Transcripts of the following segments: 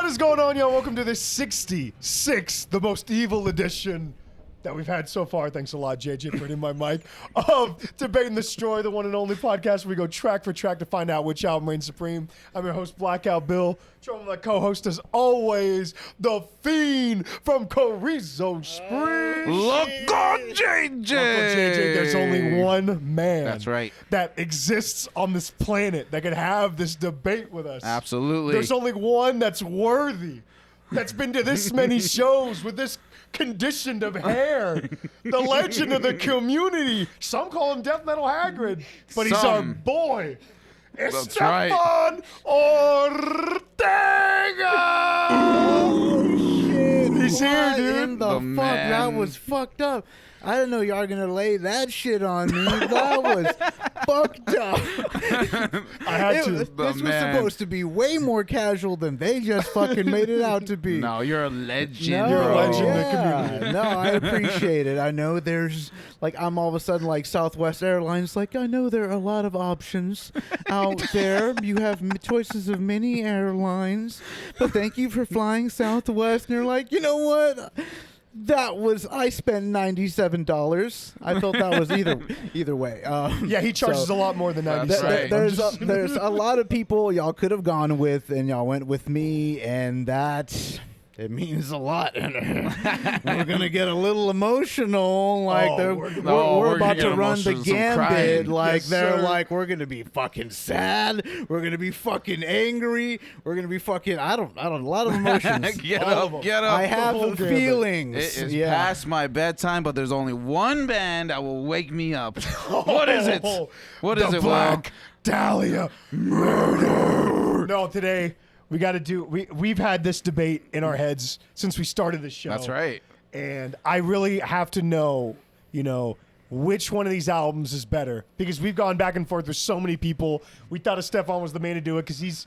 is going on, y'all? Welcome to the 66th, the most evil edition that we've had so far. Thanks a lot, JJ, for hitting my mic. Of Debate and Destroy, the one and only podcast where we go track for track to find out which album reigns supreme. I'm your host, Blackout Bill. Joining my co-host, as always, the Fiend from Carrizo Springs. Look on JJ. Look on JJ. There's only one man. That's right. That exists on this planet that can have this debate with us. Absolutely. There's only one that's worthy. That's been to this many shows with this condition of hair. The legend of the community. Some call him Death Metal Hagrid, but he's our boy. It's That's Stefan Ortega. Oh, shit. He's here, dude. In the fuck? man. That was fucked up. I didn't know y'all were going to lay that shit on me. That was fucked up. I had to. This was supposed to be way more casual than they just fucking made it out to be. No, you're a legend. No, You're a legend in the yeah. community. No, I appreciate it. I know there's, like, I'm all of a sudden like Southwest Airlines. Like, I know there are a lot of options out there. You have choices of many airlines, but thank you for flying Southwest. And you're like, you know what? I spent $97. I felt that was either way. Yeah, he charges a lot more than 90 That's cents. right. There's a lot of people y'all could have gone with, and y'all went with me, and it means a lot. We're gonna get a little emotional, like we're about to run the gambit. Like Yes, they're sir. like, we're gonna be fucking sad. We're gonna be fucking angry. We're gonna be fucking a lot of emotions. Get All of them. up, get up. I have whole gambit. feelings. It is yeah. past my bedtime, but there's only one band that will wake me up. What is it? What is the it, Black Dahlia murder. No, today we got to do. We've had this debate in our heads since we started the show. That's right. And I really have to know, which one of these albums is better, because we've gone back and forth with so many people. We thought Stefan was the man to do it because he's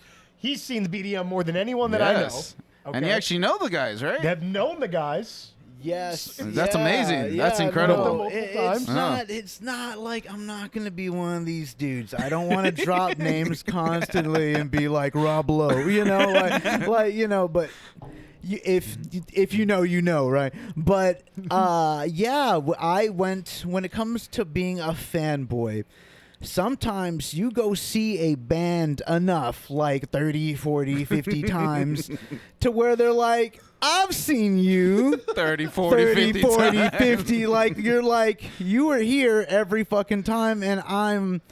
seen the BDM more than anyone that I know. Yes. And you actually know the guys, right? They have known the guys. Yes, That's amazing. That's incredible. No, Multiple times. it's not like I'm not gonna be one of these dudes. I don't want to drop names constantly and be like Rob Lowe, But if you know, right? But I went when it comes to being a fanboy. Sometimes you go see a band enough, like 30, 40, 50 times, to where they're like, I've seen you 30, 40, 50 50. Like, you're like, you were here every fucking time, and I'm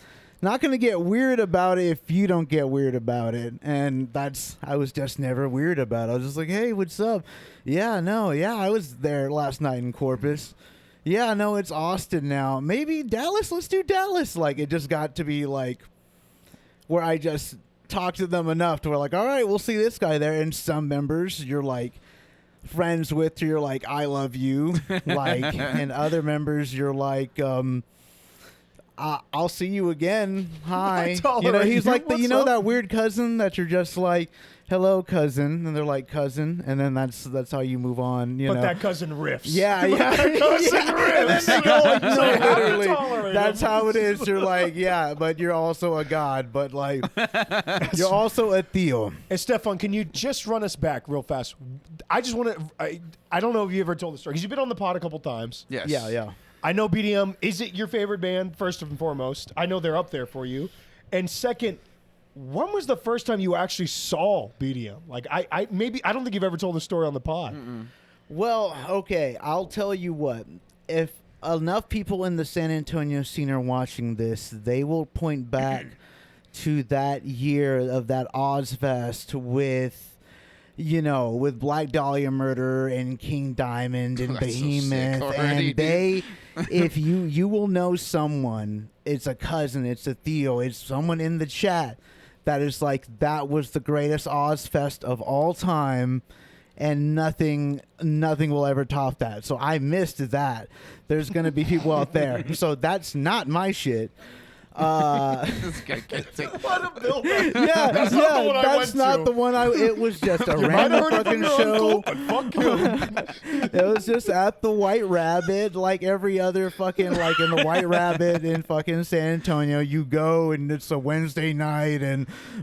not going to get weird about it if you don't get weird about it. And I was just never weird about it. I was just like, hey, what's up? I was there last night in Corpus. Yeah, no, it's Austin now. Maybe Dallas. Let's do Dallas. Like, it just got to be like where I just talked to them enough to where like, all right, we'll see this guy there. And some members you're like friends with, you're like, I love you. Like, and other members you're like, I'll see you again. Hi. He's like that weird cousin that you're just like, hello, cousin, and they're like, cousin, and then that's how you move on. But that cousin riffs. Yeah. That cousin riffs. Literally, that's how it is. You're like, yeah, but you're also a god, but like, you're also a Theo. Hey, Stefan, can you just run us back real fast? I just want to. I don't know if you ever told the story because you've been on the pod a couple times. Yes. Yeah. I know BDM. Is it your favorite band, first and foremost? I know they're up there for you. And second, when was the first time you actually saw BDM? Like, I don't think you've ever told the story on the pod. Well, okay, I'll tell you what. If enough people in the San Antonio scene are watching this, they will point back to that year of that Ozfest with Black Dahlia Murder and King Diamond and That's so Behemoth, sick already, and they, if you will know someone, it's a cousin, it's a Theo, it's someone in the chat that is like, that was the greatest Ozfest of all time, and nothing will ever top that. So I missed that. There's gonna be people out there. So that's not my shit. This guy can't take What a build. Yeah, That's not the one I that's went not to. the one It was just a You might have random heard it fucking from your show. uncle, but fuck him. It was just at the White Rabbit, like every other fucking, like in the White Rabbit in fucking San Antonio. You go and it's a Wednesday night,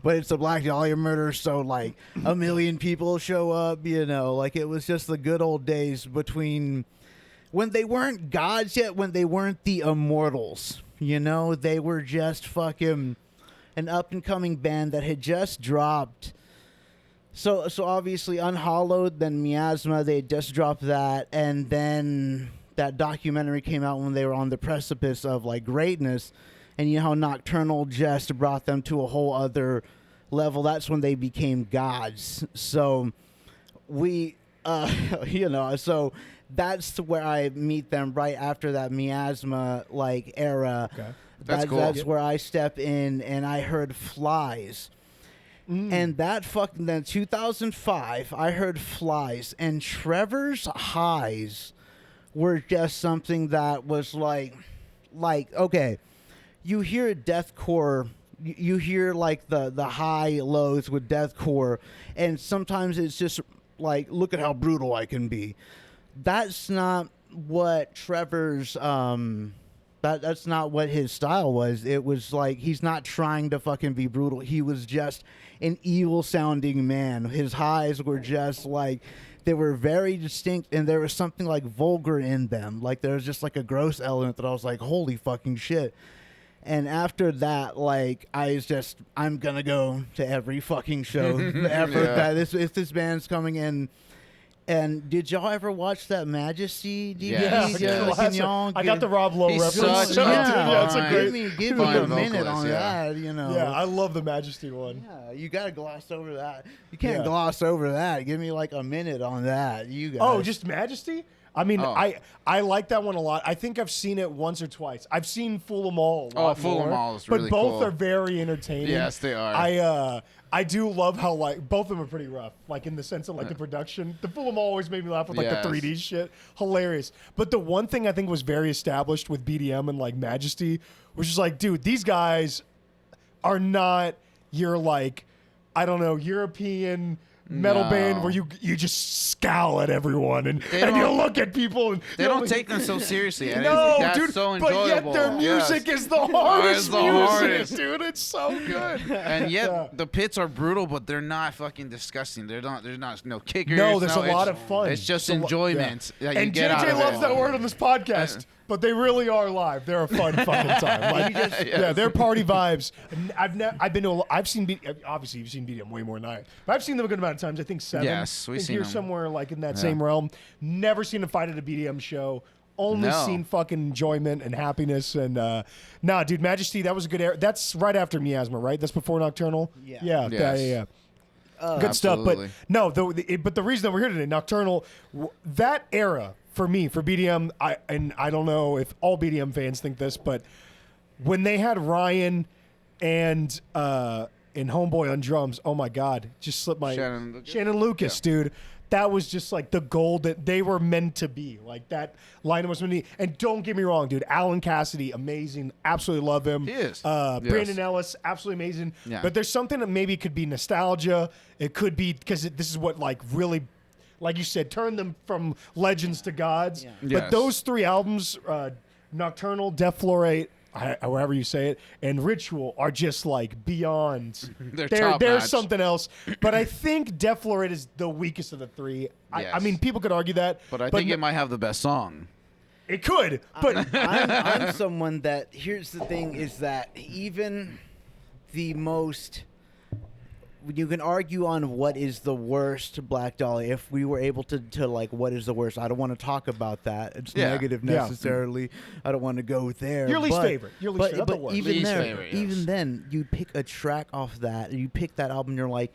but it's a Black Dahlia murder, so like a million people show up. Like it was just the good old days between when they weren't gods yet, when they weren't the Immortals. They were just fucking an up and coming band that had just dropped. So obviously Unhallowed, then Miasma, they had just dropped that, and then that documentary came out when they were on the precipice of like greatness, and how Nocturnal just brought them to a whole other level. That's when they became gods. So so that's where I meet them right after that Miasma like era. Okay. That's cool. That's where I step in, and I heard Flies. And then 2005, I heard Flies, and Trevor's highs were just something that was like okay, you hear deathcore, you hear like the high lows with deathcore, and sometimes it's just like, look at how brutal I can be. That's not what Trevor's that's not what his style was. It was like he's not trying to fucking be brutal. He was just an evil sounding man. His highs were just like, they were very distinct, and there was something like vulgar in them. Like there was just like a gross element that I was like, holy fucking shit. And after that, like I'm gonna go to every fucking show ever that if this band's coming in. And did y'all ever watch that Majesty DVD? Yes. I got the Rob Lowe He's reference. such a Yeah, it's a fine- great. Give me a fine minute vocalist, on yeah. that, Yeah, I love the Majesty one. Yeah, you gotta gloss over that. You can't Yeah. gloss over that. Give me like a minute on that. You guys. Oh, just Majesty? I mean, Oh. I like that one a lot. I think I've seen it once or twice. I've seen Fool 'Em All a lot Fool 'Em more, All is but really both cool. are very entertaining. Yes, they are. I do love how like both of them are pretty rough, like in the sense of like the production. The Fool 'Em All always made me laugh with like Yes. the 3D shit, hilarious. But the one thing I think was very established with BDM and like Majesty was just like, dude, these guys are not your like, I don't know, European metal No. band where you just scowl at everyone and They you don't- look at people and They you know, don't take them so seriously. And no, that's dude, so but enjoyable. yet their music Yes. is the hardest the music, hardest. dude. It's so good. And yet Yeah. the pits are brutal, but they're not fucking disgusting. There's not no kickers. No, there's a lot it's- of fun. It's just It's a lo- enjoyment that you And get out JJ of loves it. that word on this podcast, but they really are live. They're a fun fucking time. Like, yeah, they're party vibes. I've seen obviously you've seen BDM way more than I, but I've seen them a good amount of times. I think 7. Yes, we've I think seen you're them. somewhere like in that same realm. Never seen a fight at a BDM show. Only No. seen fucking enjoyment and happiness and nah, dude, Majesty, that was a good era. That's right after Miasma, right? That's before Nocturnal. Yeah. Yeah, Yes. yeah. Good stuff, but Absolutely. no, but the reason that we're here today, Nocturnal, that era for me, for BDM, I don't know if all BDM fans think this, but when they had Ryan and Homeboy on drums, oh my God, just slipped my Shannon Lucas? dude. That was just like the gold that they were meant to be. Like that line was meant to be. And don't get me wrong, dude. Alan Cassidy, amazing. Absolutely love him. He is. Brandon Yes. Ellis, absolutely amazing. Yeah. But there's something that maybe could be nostalgia. It could be because this is what like really, like you said, turned them from legends to gods. Yeah. But Yes. those 3 albums, Nocturnal, Death Florate, however you say it, and Ritual are just like beyond. They're They're top-notch. something else. But I think Death Florate is the weakest of the 3. I Yes. mean, people could argue that. But I think it might have the best song. it could. But I'm someone that, here's the thing, is that even the most, you can argue on what is the worst Black Dahlia. If we were able to like, what is the worst? I don't want to talk about that. It's Yeah. negative Yeah. necessarily. I don't want to go there. Your least but- favorite. Your least favorite, not the But worst. even Least there, favorite, yes. even then, you pick a track off that. You pick that album. You're like,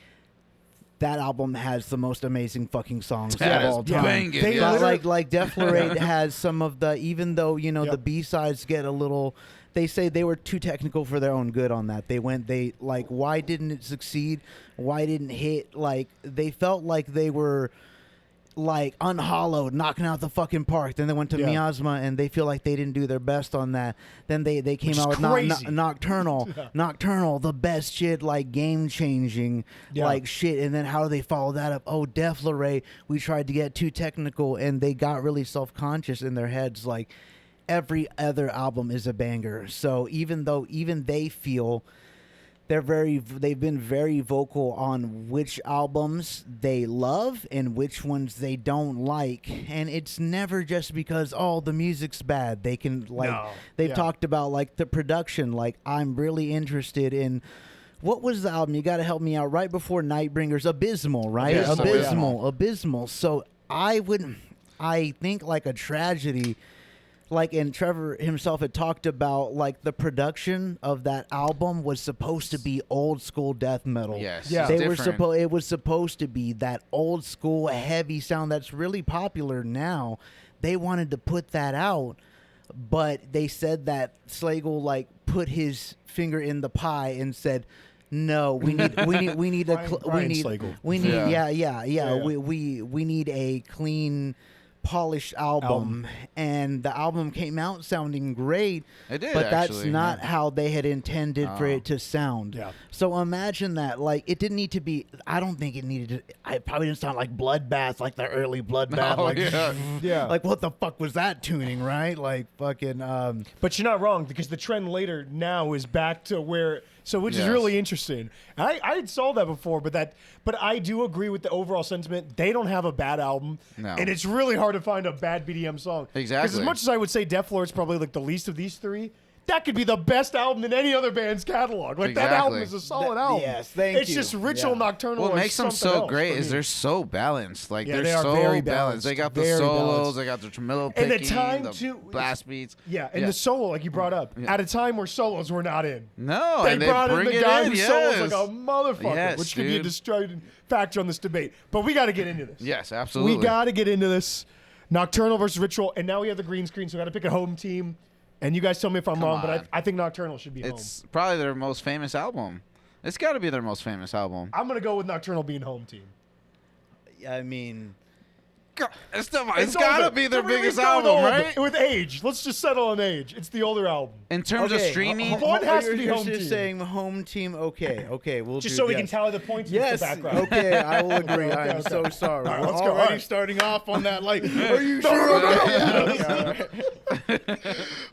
that album has the most amazing fucking songs That of is all time. banging. They yes. literally- Like Death Florate has some of the, even though Yep. the B-sides get a little, they say they were too technical for their own good on that. They like, why didn't it succeed? Why didn't hit? Like, they felt like they were, like Unhallowed, knocking out the fucking park. Then they went to Miasma, and they feel like they didn't do their best on that. Then they came out with Nocturnal, Nocturnal, the best shit, like game changing, like shit. And then how do they follow that up? Oh, Deflare, we tried to get too technical, and they got really self conscious in their heads. Like every other album is a banger. So even they feel. They've been very vocal on which albums they love and which ones they don't like, and it's never just because the music's bad. They can they've talked about like the production. Like I'm really interested in what was the album? You got to help me out. Right before Nightbringers, Abysmal, right? Abysmal. So I think like a tragedy. Like, and Trevor himself had talked about, like, the production of that album was supposed to be old school death metal. Yes, it was supposed to be that old school heavy sound that's really popular now. They wanted to put that out, but they said that Slagle like put his finger in the pie and said, "No, we need a clean." Polished album, and the album came out sounding great. It did, but that's not how they had intended for it to sound. Yeah. So imagine that. Like, it didn't need to be. I don't think it needed to. It probably didn't sound like Bloodbath, like the early Bloodbath. Like what the fuck was that tuning, right? Like fucking. But you're not wrong, because the trend later now is back to where. So, which is really interesting. I saw that before, but I do agree with the overall sentiment. They don't have a bad album, and it's really hard to find a bad BDM song. Exactly. Because as much as I would say Def Lord is probably like the least of these three, that could be the best album in any other band's catalog. Like that album is a solid album. Yes, thank you. It's just Ritual Nocturnal. What makes them so great is they're so balanced. Like they're so very balanced. They got the solos, they got the tremolo picking, the blast beats. Yeah, and the solo, like you brought up, at a time where solos were not in. No, they brought in the guy who solos like a motherfucker, which could be a distracting factor on this debate. But we got to get into this. Yes, absolutely. We got to get into this. Nocturnal versus Ritual, and now we have the green screen, so we got to pick a home team. And you guys tell me if I'm wrong, but I think Nocturnal should be home. It's probably their most famous album. It's got to be their most famous album. I'm going to go with Nocturnal being home team. I mean... It's got to be their biggest album, right? With age. Let's just settle on age. It's the older album. In terms of streaming... One has to be home team. You're saying home team, okay, we'll just so we can tally the points in the background. Okay, I will agree. I'm so sorry. All right, We're let's go. already starting off on that, like, are you sure?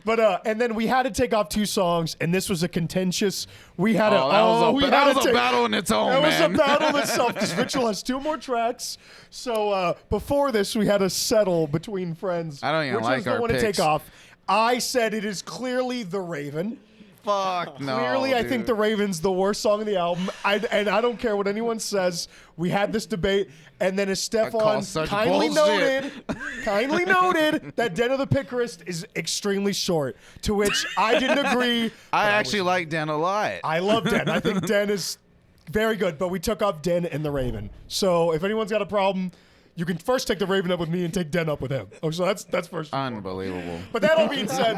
But and then we had to take off 2 songs, and this was a contentious. We had that was a battle in its own. That was a battle in itself because Ritual has 2 more tracks. So before this, we had to settle between friends. I don't even like our one to picks. take off. I said it is clearly The Raven. Fuck no. Clearly, I think The Raven's the worst song of the album. And I don't care what anyone says. We had this debate, and then as Stefan kindly noted that Den of the Picarist is extremely short, to which I didn't agree. I actually like Den a lot. I love Den. I think Den is very good, but we took off Den and The Raven. So if anyone's got a problem, you can first take The Raven up with me and take Den up with him. Oh, so that's first. Unbelievable. But that all being said,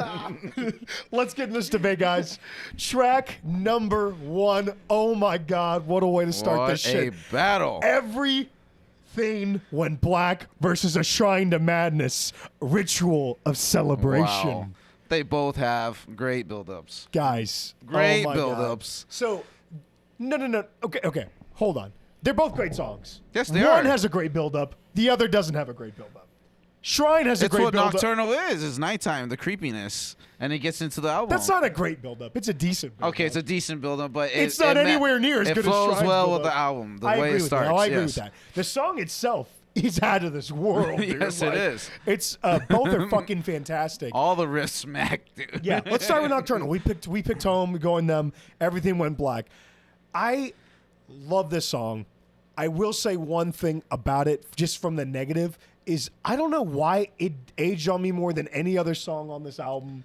let's get in this debate, guys. Track number 1. Oh my God, what a way to start this shit. What a battle. Everything went black versus a shrine to madness. Ritual of celebration. Wow. They both have great build-ups. Guys. Great oh my build-ups. God. So, no. Okay. Hold on. They're both great songs. Yes, they are. One has a great build-up. The other doesn't have a great build-up. Shrine has a great build-up. It's what Nocturnal is. It's nighttime, the creepiness, and it gets into the album. That's not a great build-up. It's a decent build-up. Okay, it's a decent build-up, but it's not anywhere near as good as Shrine's build-up. It flows well with build-up. the album, the I way agree it with starts. that. I agree with that. The song itself is out of this world, dude. Yes, it is. It's both are fucking fantastic. All the wrist smack, dude. Yeah, let's start with Nocturnal. We picked home, going them. Everything went black. I love this song. I will say one thing about it, just from the negative, is I don't know why it aged on me more than any other song on this album.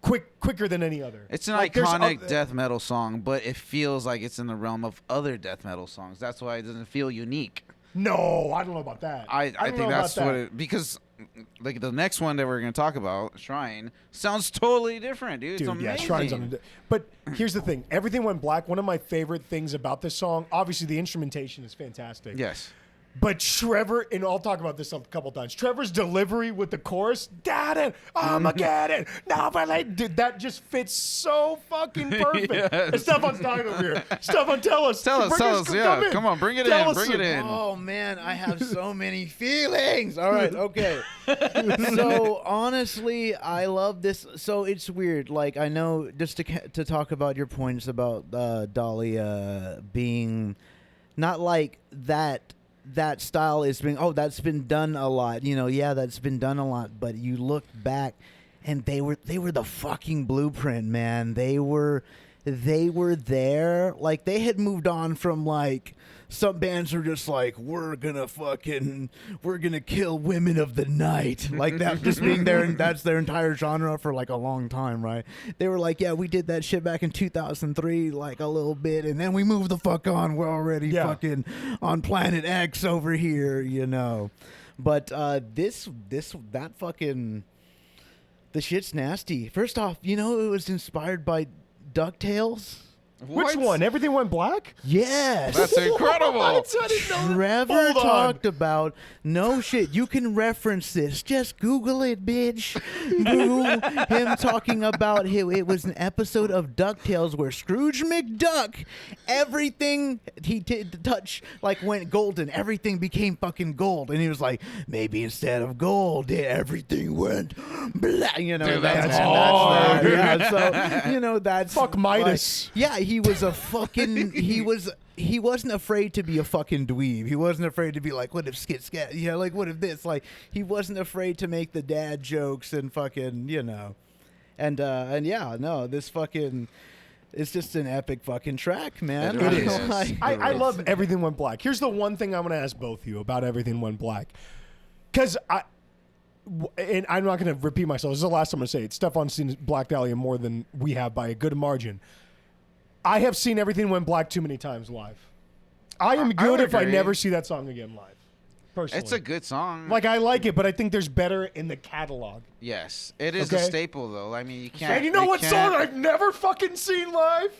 Quicker than any other. It's an iconic death metal song, but it feels like it's in the realm of other death metal songs. That's why it doesn't feel unique. No, I don't know about that. I think that's what it, because like the next one that we're going to talk about, Shrine, sounds totally different, dude. It's amazing. Yeah, Shrine's on it. But here's the thing. Everything Went Black. One of my favorite things about this song, obviously the instrumentation is fantastic. Yes. But Trevor, and I'll talk about this a couple times, Trevor's delivery with the chorus, Daddy, Armageddon, nobody, dude, that just fits so fucking perfect. Yes. And Stefan's dying over here. Stefan, tell us. Tell us. Come in. Come on, bring it Tell in. us Bring it in. Oh man, I have so many feelings. All right, okay. So honestly, I love this. So it's weird. Like I know, just to talk about your points about Dahlia being not like that. That style is being that's been done a lot. That's been done a lot. But you look back, and they were the fucking blueprint, man. They were there. Like they had moved on from like some bands are just like we're gonna kill women of the night, like that just being there, and that's their entire genre for like a long time, right? They were like, yeah, we did that shit back in 2003, like a little bit, and then we moved the fuck on. We're already fucking on Planet X over here, But that fucking the shit's nasty. First off, it was inspired by DuckTales. Which one? Everything Went Black? Yes. That's incredible. What? I didn't know that. Trevor Hold on. talked about no shit. You can reference this. Just Google it, bitch. Google him talking about it was an episode of DuckTales where Scrooge McDuck, everything he did touch like went golden. Everything became fucking gold, and he was like, maybe instead of gold, everything went black. Dude, that's hard. That's Fuck Midas. He was a fucking. He wasn't afraid to be a fucking dweeb. He wasn't afraid to be like, what if skit scat? Like what if this? Like he wasn't afraid to make the dad jokes and fucking this fucking. It's just an epic fucking track, man. It really is. is. I love Everything Went Black. Here's the one thing I'm going to ask both of you about Everything Went Black. Because and I'm not going to repeat myself. This is the last time I'm going to say it. Stefan's seen Black Dahlia more than we have by a good margin. I have seen Everything Went Black too many times live. I am good would if I agree. never see that song again live. Personally. It's a good song. Like, I like it, but I think there's better in the catalog. Yes, it is Okay. a staple though. I mean, you can't. And you know what song I've never fucking seen live?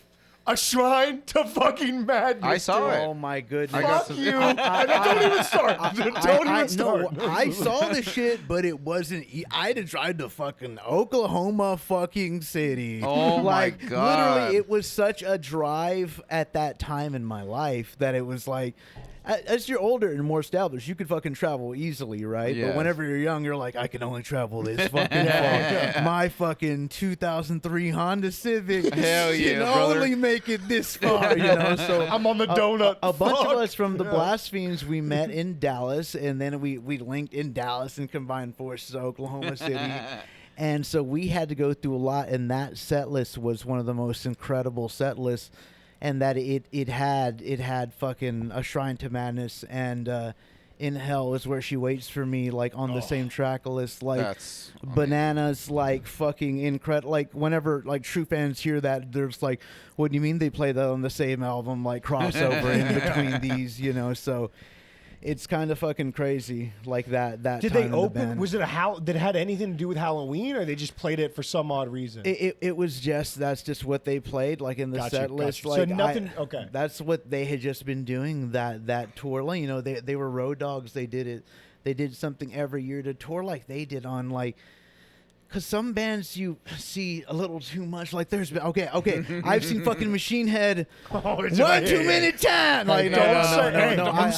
A Shrine to Fucking Madness. I saw it. Oh my goodness! Fuck you. Don't even start. Don't even start. No, I saw the shit, but it wasn't. I had to drive to fucking Oklahoma fucking City. Oh my like, God. Literally, it was such a drive at that time in my life that it was like. As you're older and more established, you could fucking travel easily, right? Yes. But whenever you're young, you're like, I can only travel this fucking far. My fucking 2003 Honda Civic Hell yeah, can brother. only make it this far, So I'm on the donut. a bunch of Fuck. us from the Blasphemes, we met in Dallas, and then we linked in Dallas and combined forces at Oklahoma City. And so we had to go through a lot, and that set list was one of the most incredible set lists. And that it had fucking A Shrine to Madness and In Hell Is Where She Waits for Me, like on the same track list, like That's Bananas, like fucking incredible. Like whenever like true fans hear that, there's like, what do you mean they play that on the same album, like crossover in between these, So it's kind of fucking crazy, like that. Did time they in the open? band. Was it did it had anything to do with Halloween, or they just played it for some odd reason? It was that's just what they played, like in the Gotcha, set list. gotcha. So Like nothing- okay. That's what they had just been doing that tour. Like, they were road dogs. They did it. They did something every year to tour like they did on like. Because some bands you see a little too much. Like there's been okay. I've seen fucking Machine Head it's one right. too many times. Like Don't say, hey, no. I've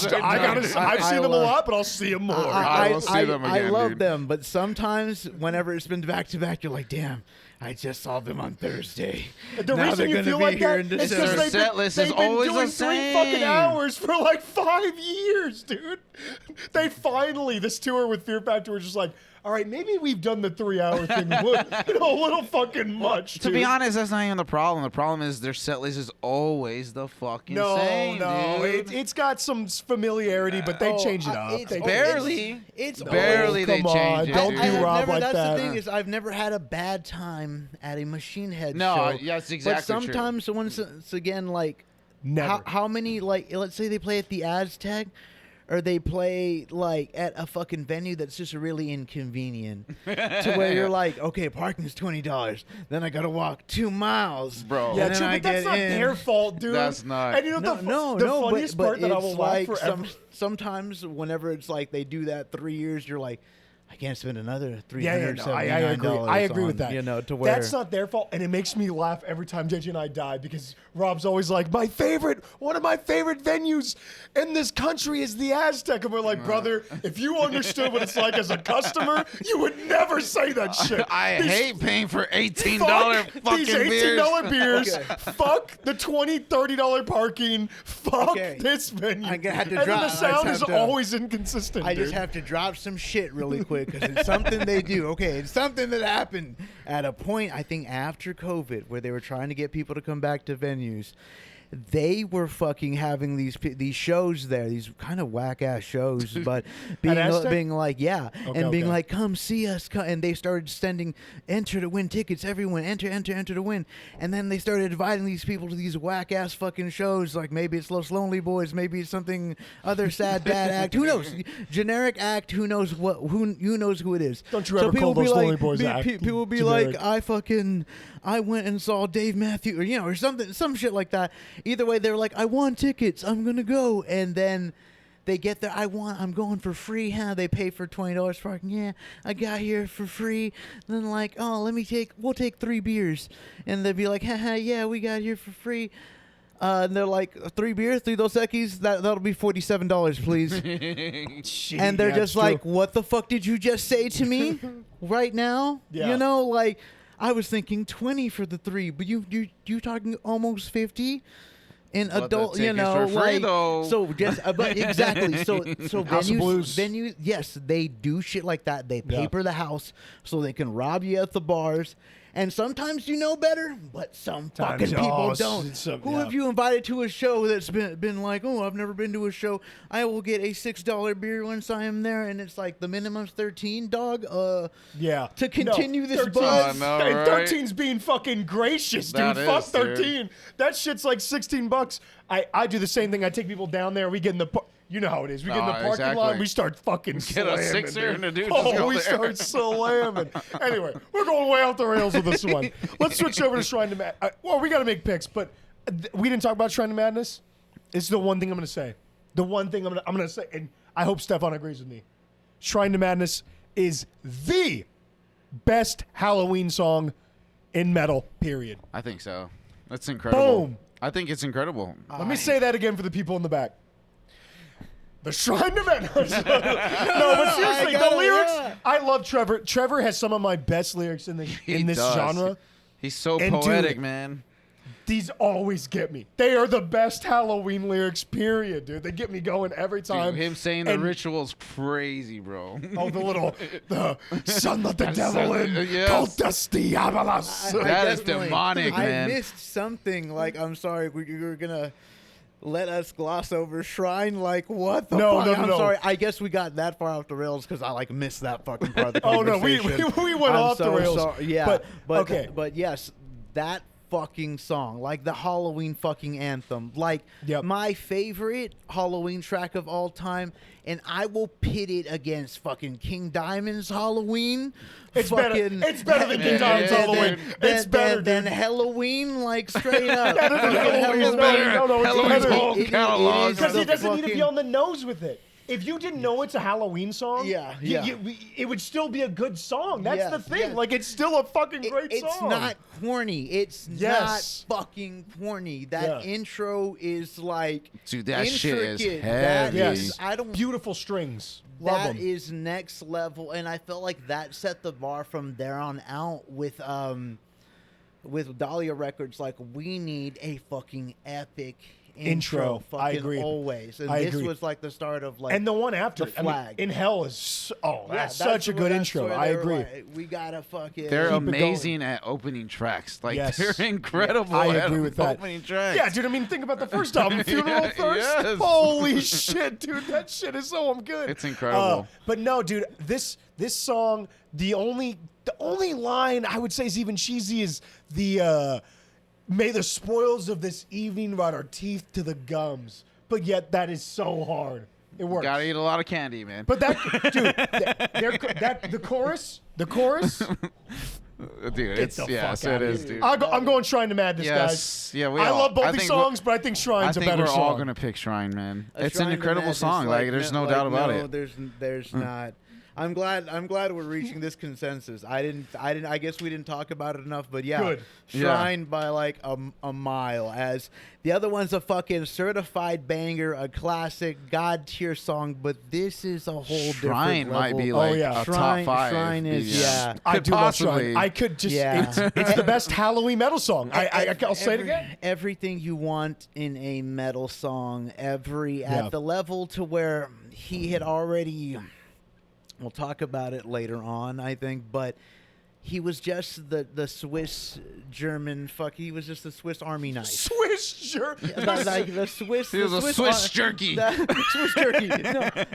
seen them a lot, but I'll see them more. I will see them I again, love dude. them, but sometimes whenever it's been back to back, you're like, damn. I just saw them on Thursday. The Now reason they're you gonna feel be like here that in is December. because Their set list is they've been always doing the 3 fucking same. hours for like 5 years, dude. They finally, this tour with Fear Factor was just like, all right, maybe we've done the 3-hour thing a little fucking much, To dude. be honest, that's not even the problem. The problem is their set list is always the fucking No, same, dude. It's got some familiarity, but they change it up. it's- barely. It's Barely they come on, change it, don't dude. do have Rob never, like that's that. the thing is I've never had a bad time at a Machine Head No, show. yeah, that's exactly But true. sometimes once again, like Never. how many, like, let's say they play at the Aztec, or they play like at a fucking venue that's just really inconvenient to where you're like, okay, parking's $20, then I gotta walk 2 miles, Bro. Yeah, and then true, I but that's get not in. their fault, dude. That's not. And you know the funniest part that I will laugh forever. Sometimes whenever it's like they do that 3 years, you're like, I can't spend another $379. I agree with that. You know, to where that's not their fault, and it makes me laugh every time JJ and I die because Rob's always like, one of my favorite venues in this country is the Aztec, and we're like, brother, if you understood what it's like as a customer, you would never say that shit. I hate paying for $18 Fuck fucking these beers. $18 beers. Okay. Fuck the $20, $30 parking. Fuck Okay. this venue. I have to and drop- then the I just sound have is to- always inconsistent. I just dude. have to drop some shit really quick because it's something they do. Okay, it's something that happened at a point, I think, after COVID, where they were trying to get people to come back to venues. They were fucking having these shows there, these kind of whack ass shows, but being like, yeah, and being like, come see us, and they started sending enter to win tickets, everyone enter to win, and then they started inviting these people to these whack ass fucking shows, like maybe it's Los Lonely Boys, maybe it's something other sad bad act, who knows, generic act, who knows who it is. Don't you ever call Los Lonely Boys act People will be generic. like, I went and saw Dave Matthews, or or something, some shit like that. Either way, they're like, I won tickets, I'm gonna go, and then they get there. I'm going for free. They pay for $20 for parking. Yeah, I got here for free. And then like, oh, we'll take 3 beers, and they'd be like, haha, yeah, we got here for free. And they're like, 3 beers, 3 Dos Equis, that'll be $47, please. Shit, And they're yeah, just it's like, true. what the fuck did you just say to me right now? Yeah. You know, like, I was thinking 20 for the 3, but you talking almost 50 in But the adult, you tickets know, were free, like, though. so just, but exactly. So House of Blues. venues, yes, they do shit like that. They Yeah. paper the house so they can rob you at the bars. And sometimes you know better, but some fucking people don't. Who have you invited to a show that's been like, oh, I've never been to a show. I will get a $6 beer once I am there, and it's like the minimum's 13, dog. Yeah. To continue this 13 buzz. I know, Hey, right? 13's being fucking gracious, dude. That Fuck is, dude. 13. That shit's like $16. I do the same thing. I take people down there. We get in the you know how it is. We get in the parking exactly. lot. We start fucking Get slamming. a sixer dude. and a dude just Oh, go we there. start slamming. Anyway, we're going way off the rails with this one. Let's switch over to Shrine to Madness. Well, we got to make picks, but we didn't talk about Shrine to Madness. It's the one thing I'm going to say. The one thing I'm going to say, and I hope Stefan agrees with me. Shrine to Madness is the best Halloween song in metal, period. I think so. That's incredible. Boom. I think it's incredible. Let me say that again for the people in the back. The Shrine to Madness. No, but seriously, the lyrics. yeah. I love Trevor. Trevor has some of my best lyrics in this does. genre. He's so And poetic, dude, man. These always get me. They are the best Halloween lyrics, period, dude. They get me going every time. Dude, him saying the And- ritual's crazy, bro. Oh, the son of the devil son- and yes. cultus diabolus. That is definitely- demonic, man. I missed something. Like, I'm sorry, you were gonna let us gloss over Shrine. Like, what the No, fuck? no, no, I'm no. sorry. I guess we got that far off the rails because I like missed that fucking part of the Oh, no, we conversation. went I'm off the so rails. sorry. Yeah, But, okay. but yes, that fucking song, like the Halloween fucking anthem, like Yep. my favorite Halloween track of all time, and I will pit it against fucking King Diamond's Halloween. It's better. Fucking- It's better than King Yeah, Diamond's yeah, Halloween. dude. It's better, than dude. Halloween, like straight up. Better than Halloween. It's better. No, it's Halloween's better. whole catalog. is Because the he doesn't need to be fucking- on the nose with it. If you didn't know it's a Halloween song, Yeah, you- yeah. it would still be a good song. That's Yeah, the thing. yeah. Like, it's still a fucking great It's song. not corny. It's Yes. not fucking corny. That Yeah. intro is like Dude, that shit is intricate. heavy. That Yes. is, I don't. Beautiful strings. Love That them. is next level, and I felt like that set the bar from there on out with Dahlia Records. Like, we need a fucking epic Intro. fucking I agree. always, and I this agree. was like the start of like And the one after, the I mean, flag. In Hell is, Yeah, that's such a where- good that's intro. where I they were agree. like, we gotta fucking. They're Keep it going. amazing at opening tracks. Like, Yes. they're incredible I at agree with that. opening tracks. Yeah, dude, I mean, think about the first album, Funeral Thirst. Yes. Holy shit, dude, that shit is so good. It's incredible. But no, dude, this song, the only line I would say is even cheesy is the may the spoils of this evening rot our teeth to the gums. But yet that is so hard. It works. Gotta eat a lot of candy, man. But that, dude, the chorus, dude, Get the yes, fuck it outta is, here. dude. I'm going Shrine to Madness, Yes, guys. yeah, I love both these think songs, but I think Shrine's a better we're song. all gonna pick Shrine, man. A It's Shrine an to incredible Madness, song. Like, there's no doubt about it. There's not. I'm glad we're reaching this consensus. I guess we didn't talk about it enough, but yeah, Good. Shrine by like a mile. As the other one's a fucking certified banger, a classic god tier song, but this is a whole Shrine different might level. be like yeah. a Shrine- top 5. Shrine is- yeah. I Could do love possibly. Shrine. I could just. Yeah. It's the best Halloween metal song. I'll say it again. Everything you want in a metal song, at Yeah. the level to where he had already. We'll talk about it later on, I think, but he was just the Swiss German He was just the Swiss Army knife. Swiss jerk. Like the Swiss. He was a Swiss jerky. The Swiss jerky.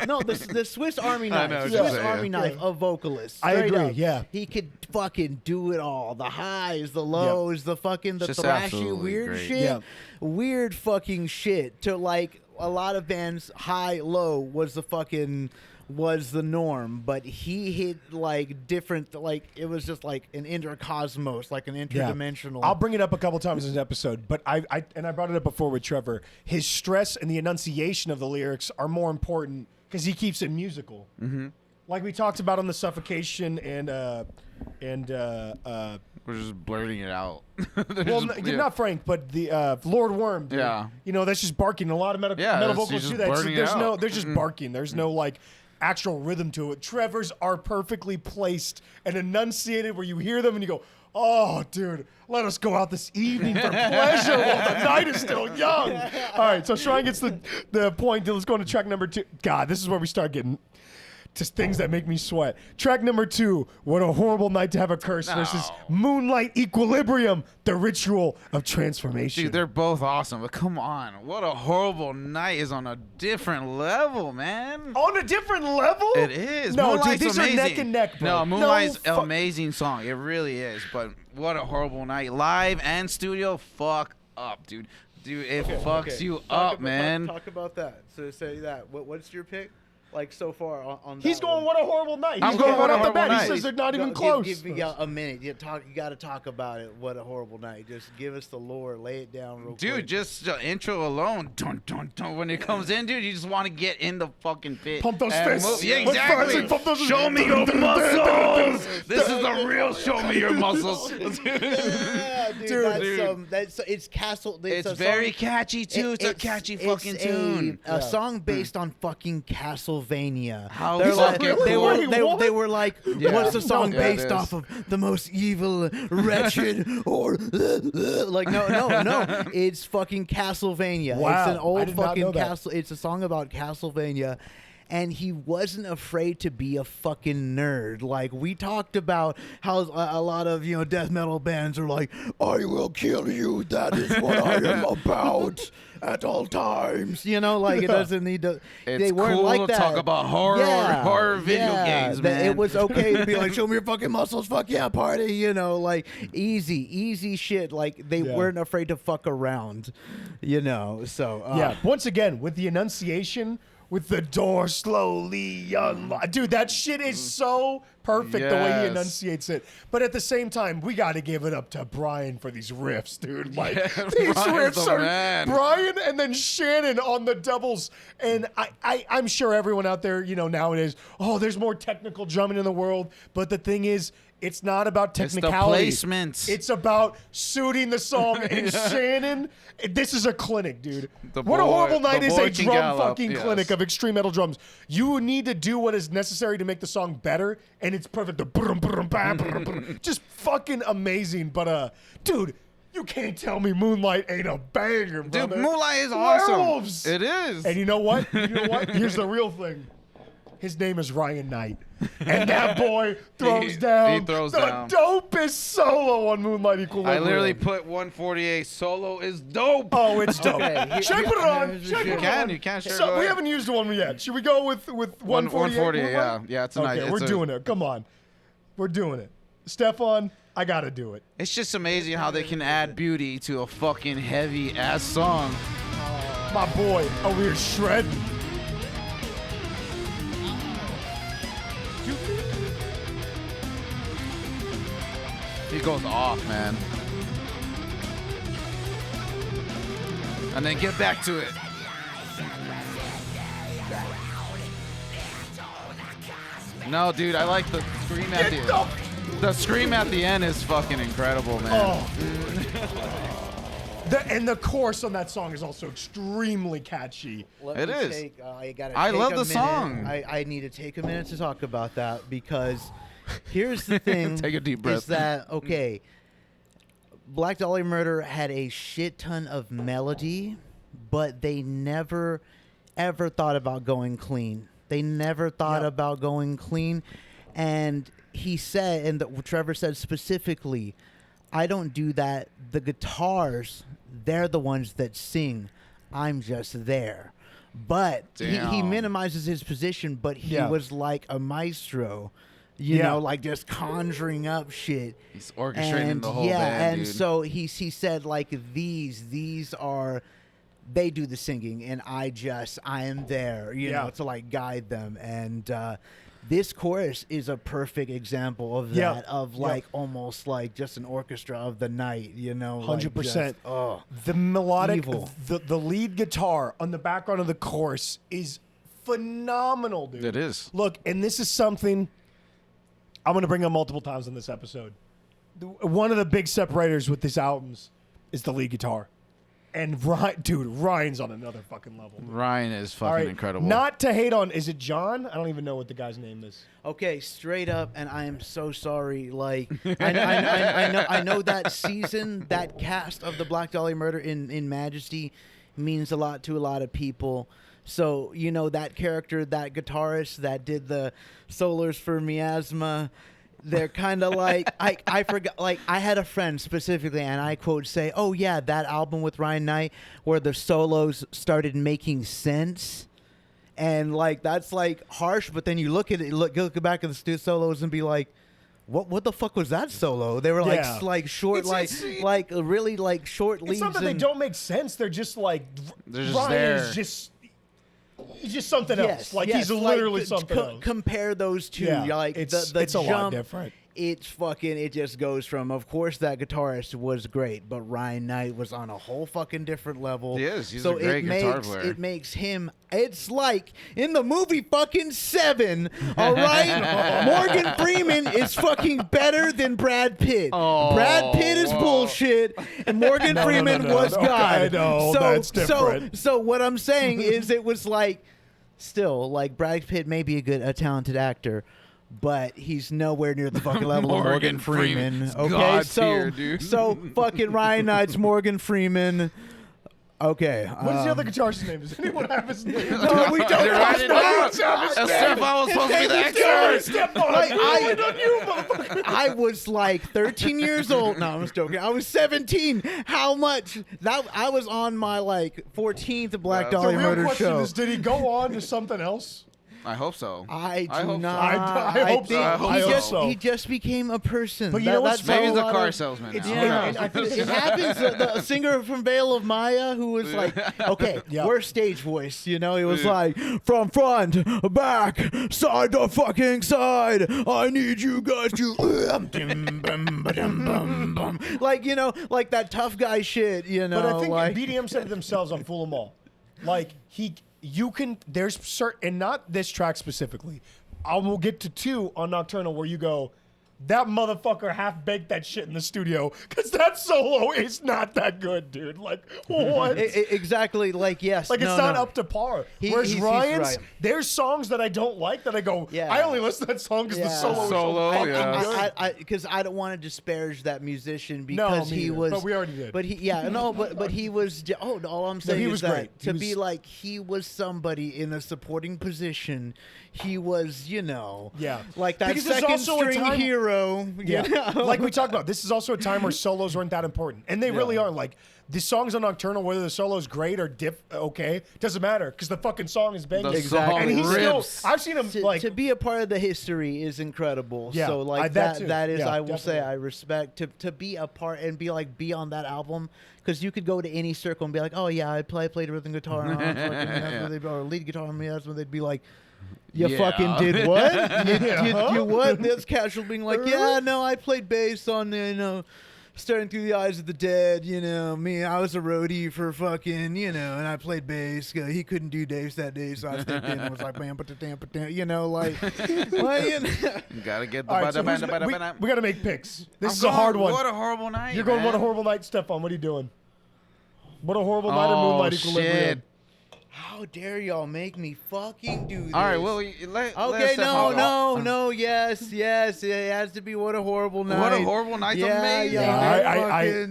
No, the Swiss Army knife. know what you're Swiss saying. Army knife of vocalists. I Straight agree, up. yeah. He could fucking do it all. The highs, the lows, the fucking Just thrashy absolutely weird great. shit. Yeah. Weird fucking shit. To like a lot of bands, high low was the norm, but he hit like different, like it was just like an intercosmos, like an interdimensional. I'll bring it up a couple times in this episode, but I brought it up before with Trevor. His stress and the enunciation of the lyrics are more important because he keeps it musical. Mm-hmm. Like we talked about on the Suffocation and We're just blurting it out. well, not Frank, but the Lord Worm. Dude. Yeah. You know, that's just barking. A lot of metal that's- vocals he's do just that. blurting it There's no, out. there's just barking. There's no like actual rhythm to it. Trevor's are perfectly placed and enunciated where you hear them and you go, oh, dude, let us go out this evening for pleasure while the night is still young. All right, so Shrine gets the point. Let's go on to track number 2. God, this is where we start getting just things that make me sweat. Track number 2, What a Horrible Night to Have a Curse versus Moonlight Equilibrium, the Ritual of Transformation. Dude, they're both awesome, but come on. What a Horrible Night is on a different level, man. On a different level? It is. No, Moonlight's dude, these amazing. are neck and neck, bro. No, Moonlight's No an amazing song. It really is. But What a Horrible Night, live and studio, fuck up, dude. Dude, it fucks you up, man. Talk about that. So say that. What's your pick? Like so far on He's that going, one? What a Horrible Night. I'm He's going, right What a off the Horrible bat. Night. He says they're not even Give- close. Give me a minute. You got to talk about it. What a horrible night. Just give us the lore. Lay it down real quick. Dude, just the intro alone, dun, dun, dun, when it comes in, dude, you just want to get in the fucking pit. Pump those and fists. move. Yeah, Let's exactly. fight, pump those- Show me your muscles. This is the real show me your muscles. Yeah, dude. Dude. That's it's Castle. It's a very song- catchy, too. It's a catchy fucking tune. A song based on fucking Castlevania. How They're like, fucking they cool. were Wait, they, what? they were like, Yeah. what's the song Yeah, it based is. off of? The most evil, wretched, or like no. It's fucking Castlevania. Wow, It's an I old did not know fucking that. castle. It's a song about Castlevania. And he wasn't afraid to be a fucking nerd. Like we talked about how a lot of death metal bands are like, I will kill you. That is what I am about at all times. Like it doesn't need to. It's they weren't cool like to that. talk about horror video games, that man. It was okay to be like, show me your fucking muscles. Fuck yeah, party. Like easy shit. Like they weren't afraid to fuck around. So Yeah, once again, with the enunciation, with the door slowly unlocked. Dude, that shit is so perfect the way he Yes. enunciates it. But at the same time, we got to give it up to Brian for these riffs, dude. Like, Yeah, these Brian's riffs the are man. Brian and then Shannon on the doubles. And I'm sure everyone out there, nowadays, there's more technical drumming in the world. But the thing is, it's not about It's the technicality. placements. It's about suiting the song. And Shannon, this is a clinic, dude. The What a boy- Horrible Night the is boy a can drum gallop, fucking yes. clinic of extreme metal drums. You need to do what is necessary to make the song better, and it's perfect. The brum, brum, bam, brum, brum. Just fucking amazing. But dude, you can't tell me Moonlight ain't a banger, brother. Dude, Moonlight is awesome. Werewolves. It is. And you know what? Here's the real thing. His name is Ryan Knight. And that boy throws down throws the down. dopest solo on Moonlight Equilibrium. I literally put 148 solo is dope. Oh, it's dope. Okay, Should I put it on? here's Should I the put shit. it on? You can, sure, So go we ahead. haven't used one yet. Should we go with 148? 148, yeah, it's a nice. Okay, we're doing it. Come on, we're doing it. Stefan, I gotta do it. It's just amazing how they can add beauty to a fucking heavy ass song. My boy, we're shredding. He goes off, man. And then get back to it. No, dude, I like the scream at the end. The scream at the end is fucking incredible, man. Oh. And the chorus on that song is also extremely catchy. It is. I love the song. I need to take a minute to talk about that because here's the thing. Take a deep breath. Is that, okay, Black Dahlia Murder had a shit ton of melody, but they never, ever thought about going clean. They never thought about going clean. And he said, and Trevor said specifically, I don't do that. The guitars, they're the ones that sing. I'm just there. But he minimizes his position, but he was like a maestro, you know, like just conjuring up shit. He's orchestrating the whole band, and dude. so he said like these are, they do the singing, and I am there, you know, to like guide them. And this chorus is a perfect example of that, of like almost like just an orchestra of the night, you know. 100%. Like the melodic, evil. the lead guitar on the background of the chorus is phenomenal, dude. It is. Look, and this is something I'm going to bring up multiple times in this episode. One of the big separators with these albums is the lead guitar. And Ryan's on another fucking level. Dude. Ryan is fucking incredible. Not to hate on, is it John? I don't even know what the guy's name is. Okay, straight up, and I am so sorry. Like, I know that season, that cast of the Black Dahlia Murder in Majesty means a lot to a lot of people. So, you know, that character, that guitarist that did the solos for Miasma, they're kind of like, I forgot, like, I had a friend specifically, and I quote say, oh, yeah, that album with Ryan Knight where the solos started making sense. And, like, that's, like, harsh, but then you look at it, look back at the solos and be like, what the fuck was that solo? They were like short, like really like short leads. It's not that they don't make sense. They're just like, they're just Ryan there. is just... He's just something else. Like, he's literally something else. Compare those two. Yeah, Like, it's the a jump, lot different. It just goes from, of course, that guitarist was great, but Ryan Knight was on a whole fucking different level. He is. He's a great guitar player. It makes him, it's like in the movie fucking Seven, all right? Morgan Freeman is fucking better than Brad Pitt. Oh, Brad Pitt is bullshit, and Morgan Freeman was God. I know, that's different. So what I'm saying is it was like, still, like, Brad Pitt may be a talented actor, but he's nowhere near the fucking level of Morgan Freeman. Okay, God so tier, dude. so fucking Ryan Knight's Morgan Freeman. Okay. What's the other guitarist's name? Does anyone have his name? No, we don't. They're writing it out. Stefan was supposed to be the expert. I was like 13 years old. No, I'm just joking. I was 17. How much? That I was on my like 14th Black The Dahlia real Murder question show. is, did he go on to something else? I hope so. I do hope not. I hope so. I hope so. He just became a person. But you know what's Maybe a the lot car of- salesman now. Yeah, I think it happens. The singer from Veil of Maya, who was like, okay, we're stage voice, you know. He was like, from front, back, side to fucking side. I need you guys to, like, you know, like that tough guy shit, you know. But I think like, BDM said it themselves on Fool 'Em All. Like, you can, there's certain, and not this track specifically. I will get to 2 on Nocturnal where you go, that motherfucker half-baked that shit in the studio because that solo is not that good, dude. Like, what? exactly, like, yes. Like, it's not up to par. Whereas he's Ryan's, right. there's songs that I don't like that I go, I only listen to that song because the solo is Solo, so yeah. fucking good. Because I don't want to disparage that musician because me he neither, was. but we already did. But but he was. All I'm saying he is was that great. to be like he was somebody in a supporting position. He was, you know, like that Because there's second also a string time- hero. Yeah, you know? like we talked about, this is also a time where solos weren't that important, and they really aren't. Like the songs on Nocturnal, whether the solo's great or okay, doesn't matter because the fucking song is banging. The Exactly. song And he's still, rips. I've seen him like to be a part of the history is incredible. Yeah, so like that too. that is Yeah, I will say definitely. I respect to be a part and be on that album because you could go to any circle and be like, oh yeah, I played rhythm guitar on fucking, or lead guitar on me. That's when they'd be like, You Yeah. fucking did what? You what? This casual being like, Really? yeah, no, I played bass on, Staring Through the Eyes of the Dead, me, I was a roadie for fucking, and I played bass. He couldn't do bass that day, so I stepped in and was like, bam, like, Gotta get the All right, so we got to make picks. This is a hard one. What a horrible night. You're going man. What a Horrible Night, Stefan. What are you doing? What a Horrible Night or Moonlight Equilibrium? Shit. how dare y'all make me fucking do this? All right, well, Okay, no, yes, it has to be What a Horrible Night. What a Horrible Night's amazing. Yeah,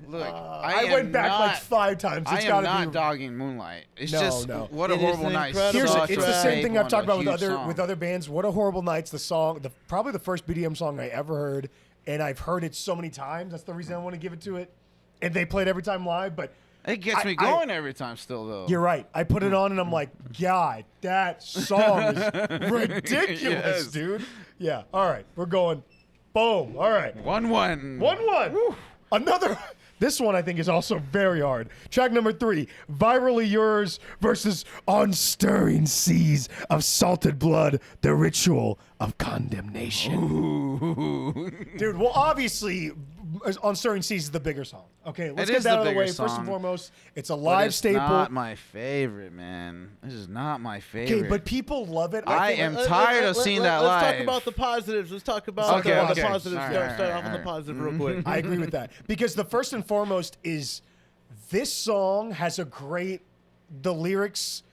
Look, I went back like 5 times. It's I got am to not be. dogging Moonlight. It's No, just no. What a It is Horrible an Night. incredible Here's Such it's a the same thing I've talked about with with other bands. What a Horrible Night's the song, probably the first BDM song I ever heard, and I've heard it so many times. That's the reason I want to give it to it. And they play it every time live, but It gets me going every time still, though. you're right. I put it on and I'm like, God, that song is ridiculous, Yes. dude. Yeah. All right, we're going. Boom. All right. 1-1. 1-1. Another. This one I think is also very hard. Track number 3, Virally Yours versus On Stirring Seas of Salted Blood, The Ritual of Condemnation. Dude, well, obviously, On Stirring Seas is the bigger song. Okay, let's It get is that the out of the bigger way. First and song. foremost, it's a But live it's staple. not my favorite, man. This is not my favorite. Okay, but people love it. I think- am tired of seeing that Let's live. talk about the positives. Let's talk about Okay, the okay. positives. All right, Start all off on the right. positive real quick. I agree with that. Because the first and foremost is this song has the lyrics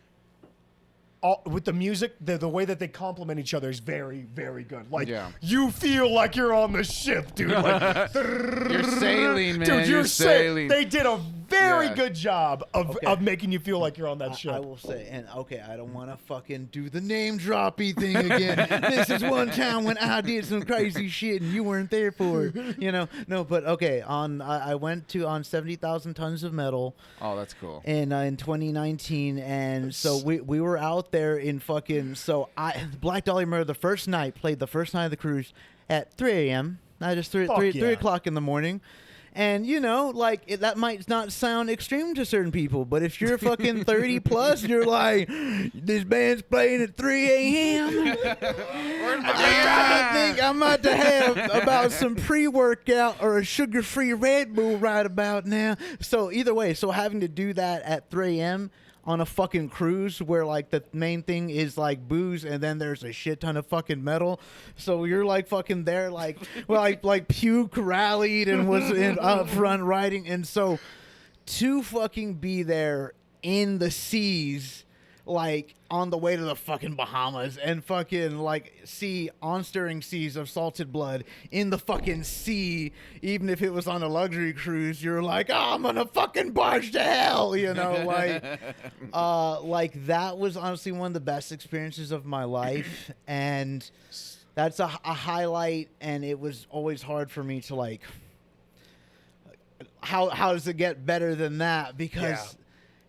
with the music, the way that they complement each other is very, very good. Like, Yeah. you feel like you're on the ship, dude. Like, You're sailing, man. dude, You're sailing. They did a very Yeah. good job of Okay. making you feel like you're on that ship. I will say, and okay, I don't want to fucking do the name droppy thing again. This is one time when I did some crazy shit and you weren't there for it. No, but okay. I went on 70,000 Tons of Metal Oh, that's cool. in 2019, and so we were out there in fucking. So Black Dahlia Murder played the first night of the cruise at 3 a.m. Not just 3 Fuck yeah. o'clock in the morning. And that might not sound extreme to certain people, but if you're fucking 30 plus, you're like, this band's playing at 3 a.m. I think I'm about to have about some pre-workout or a sugar-free Red Bull right about now. So either way, having to do that at 3 a.m. on a fucking cruise where like the main thing is like booze and then there's a shit ton of fucking metal, so you're like fucking there like puke rallied and was in up front riding, and so to fucking be there in the seas like on the way to the fucking Bahamas and fucking like see On Stirring Seas of Salted Blood in the fucking sea, even if it was on a luxury cruise, you're like, oh, I'm gonna fucking barge to hell, like that was honestly one of the best experiences of my life, and that's a highlight, and it was always hard for me to like how does it get better than that, because Yeah.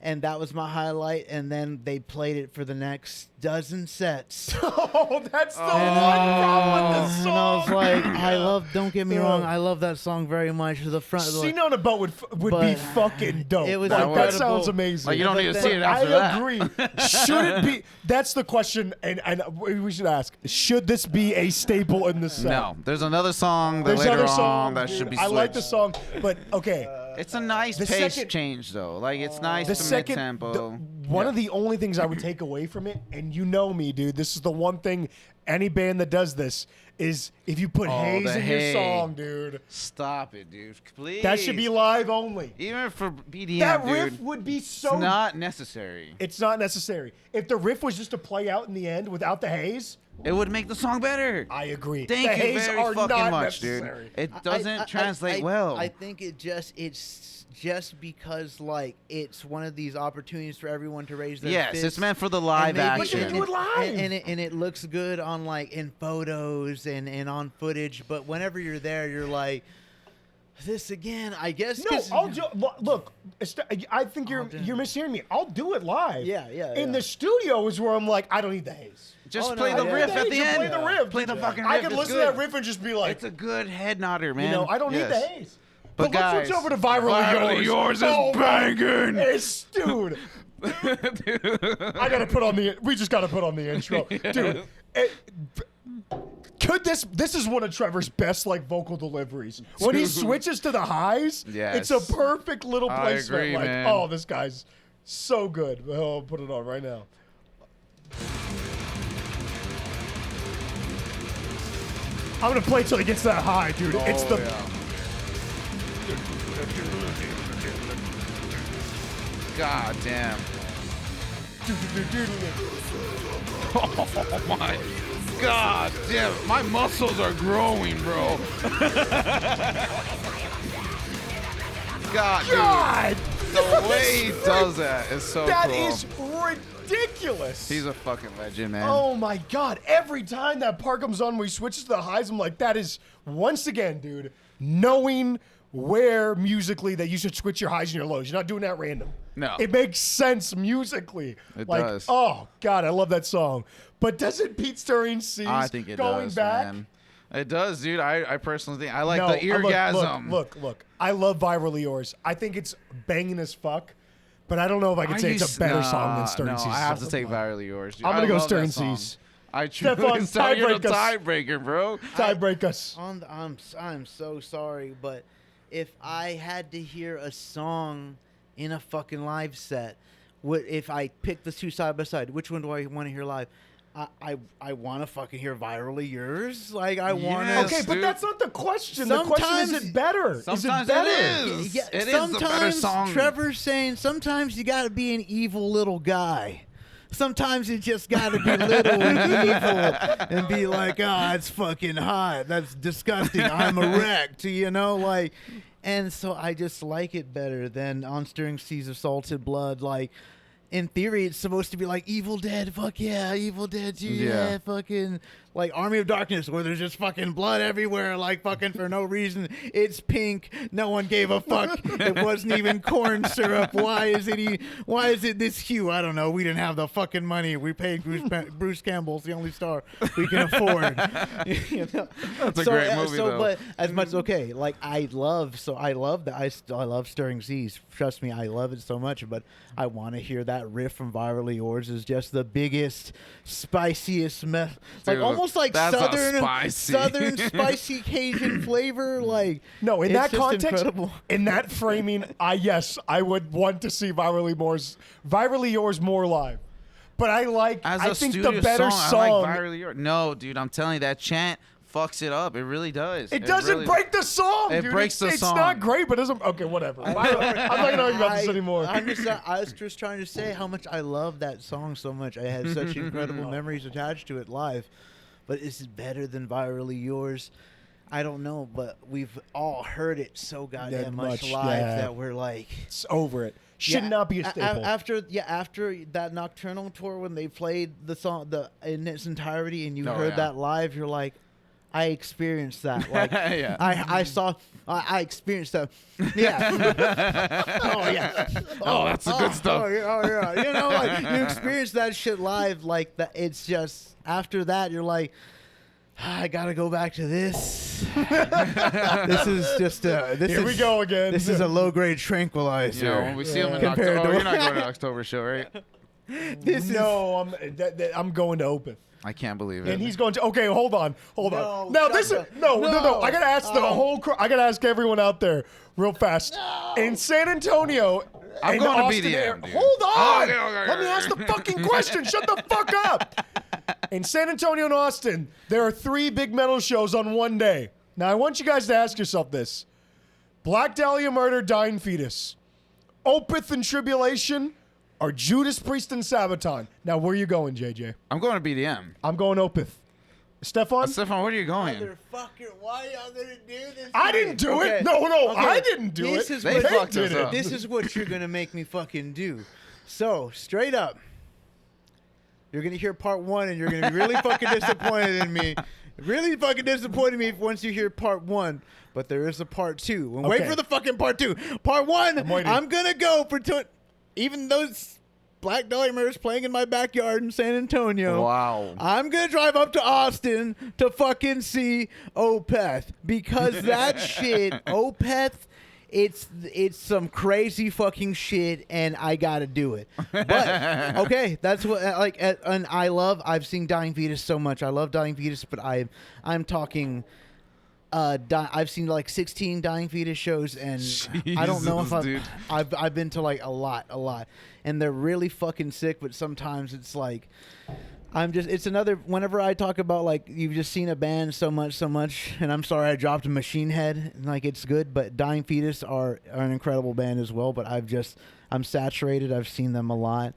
And that was my highlight, and then they played it for the next dozen sets. Oh, that's the one problem with this And I was song. like, don't get me wrong, I love that song very much. The front, Scene on a boat would be But fucking dope. it was Like, that incredible. sounds amazing. Like, you don't But need to then- see it after I that. agree. Should it be? That's the question, and we should ask: should this be a staple in the set? No, there's another song that There's later other on songs. that dude. should be I switched. like the song, but okay. It's a nice The pace second- change, though. Like, it's nice The to second, mid-tempo. one of the only things I would take away from it, and you know me, dude, this is the one thing any band that does this is if you put haze the in your hay. song, dude, Stop it, dude. Please. that should be live only. Even for BDM, That dude. riff would be so. It's not necessary. It's not necessary. If the riff was just to play out in the end without the haze, It would make the song better. I agree. Thank the you haze very are fucking not much, necessary. dude. It doesn't translate well. I think it's just because like it's one of these opportunities for everyone to raise their Yes, fists. it's meant for the live And maybe- But you action. do it live. and it looks good on like in photos and on footage, but whenever you're there, you're like, this again. I guess. No, 'cause- I'll do. Look, I think you're mishearing me. I'll do it live. Yeah. In the studio is where I'm like, I don't need the haze. Just Oh, play no, the yeah. riff Yeah, at the just end. play the riff. Play the fucking riff. I could It's listen good. to that riff and just be like, It's a good head nodder, man. you know, I don't need the Yes. haze. But let's switch guys, over to Virally Virally Yours. Yours is Oh my- banging. It's, dude, I gotta put on the. We just gotta put on the intro, dude. This is one of Trevor's best like vocal deliveries. When he switches to the highs, it's a perfect little placement. I agree, like, man. oh, this guy's so good. I'll put it on right now. I'm gonna play till he gets that high, dude. It's the. God damn. Oh my God damn it. My muscles are growing, bro. God, dude. The way he does that is so That cool. is ridiculous. He's a fucking legend, man. Oh my God. Every time that part comes on where he switches to the highs, I'm like, that is, once again, dude, knowing where musically that you should switch your highs and your lows. You're not doing that random. No. It makes sense musically. It like, does. Oh God, I love that song. But doesn't Pete Stirring Seas I think it going does, back? man. It does, dude. I personally think I like No, the eargasm. Look. I love Virally Yours. I think it's banging as fuck. But I don't know if I could say it's a better song than Stirring Seas. No, I have to take Virally Yours. Dude. I'm gonna I go love Stirring that song. Seas. I choose. Stefan, You're the tiebreak us. tiebreaker, bro. Tiebreak us. I'm so sorry, but if I had to hear a song in a fucking live set, if I pick the two side by side, which one do I want to hear live? I want to fucking hear Virally Yours. Like I want to. Yes, Okay, but dude. that's not the question. The question is it better? Sometimes is it better? it is. Yeah, It is sometimes the better song. Trevor's saying sometimes you got to be an evil little guy. Sometimes you just got to be little and evil and be like, it's fucking hot. That's disgusting. I'm erect, you know, like. And so I just like it better than On Stirring Seas of Salted Blood. Like, in theory, it's supposed to be like Evil Dead. Fuck yeah, Evil Dead. Yeah, fucking like Army of Darkness, where there's just fucking blood everywhere, like fucking for no reason. It's pink. No one gave a fuck. It wasn't even corn syrup. Why is it this hue? I don't know. We didn't have the fucking money. We paid Bruce Campbell's the only star we can afford. You know? That's a great movie, though. But as much okay, like I love that. I love Stirring Seas. Trust me, I love it so much. But I want to hear that riff from Virally Yours is just the biggest, spiciest meth. Like Dude, almost like that's southern spicy Cajun flavor. Like No, in it's that just context, incredible. in that framing, I would want to see Virally Yours more live. But I think the better song. I like Virally Yours. No, dude, I'm telling you, that chant fucks it up. It really does. It doesn't really, break the song, It dude. breaks the It's song. not great, but it doesn't. Okay, whatever. I'm not gonna argue about this anymore. I was just trying to say how much I love that song so much. I had such incredible memories attached to it live. But is it better than Virally Yours? I don't know, but we've all heard it so goddamn much live that we're like, It's over it. Should not be a staple. After that Nocturnal tour when they played the song in its entirety and you heard that live, you're like, I experienced that. Like, Yeah. I experienced that. Yeah. Oh yeah. Oh, that's the good stuff. Oh yeah. You know, like you experience that shit live. Like that. It's just after that you're like, I gotta go back to this. This is just Here we go again. This is a low grade tranquilizer. You know, when we see him in Compared October. to- You're not going to October show, right? I'm going to Opeth. I can't believe it. And he's going to. Okay, hold on. No, Now shut this is the- no. no. I gotta ask the whole. I gotta ask everyone out there real fast. In San Antonio, I'm and going to Austin BDM, dude. Hold on. Okay. Let me ask the fucking question. Shut the fuck up. In San Antonio and Austin, there are 3 big metal shows on one day. Now I want you guys to ask yourself this: Black Dahlia Murder, Dying Fetus, Opeth and Tribulation, or Judas Priest and Sabaton. Now where are you going, JJ? I'm going to BDM. I'm going Opeth. Stefan? Stefan, where are you going? Motherfucker, why y'all gonna do this? I didn't do Okay. it. No, Okay. I didn't do This it. is They what- fucked did us it. up. This is what you're gonna make me fucking do. So straight up, you're gonna hear part 1, and you're gonna be really fucking disappointed in me. Really fucking disappointed in me once you hear part 1. But there is a part 2. And wait Okay. for the fucking part 2. Part 1, I'm waiting. I'm gonna go for even though it's Black Dahlia Murder's playing in my backyard in San Antonio. Wow. I'm gonna drive up to Austin to fucking see Opeth because that shit, Opeth it's some crazy fucking shit, and I gotta do it. But okay, that's what and I've seen Dying Fetus so much. I love Dying Fetus, but I'm talking. I've seen like 16 Dying Fetus shows, and I don't know if I've been to like a lot, and they're really fucking sick. But sometimes it's like it's another. Whenever I talk about like you've just seen a band so much, and I'm sorry I dropped Machine Head, like it's good, but Dying Fetus are an incredible band as well. But I'm saturated. I've seen them a lot.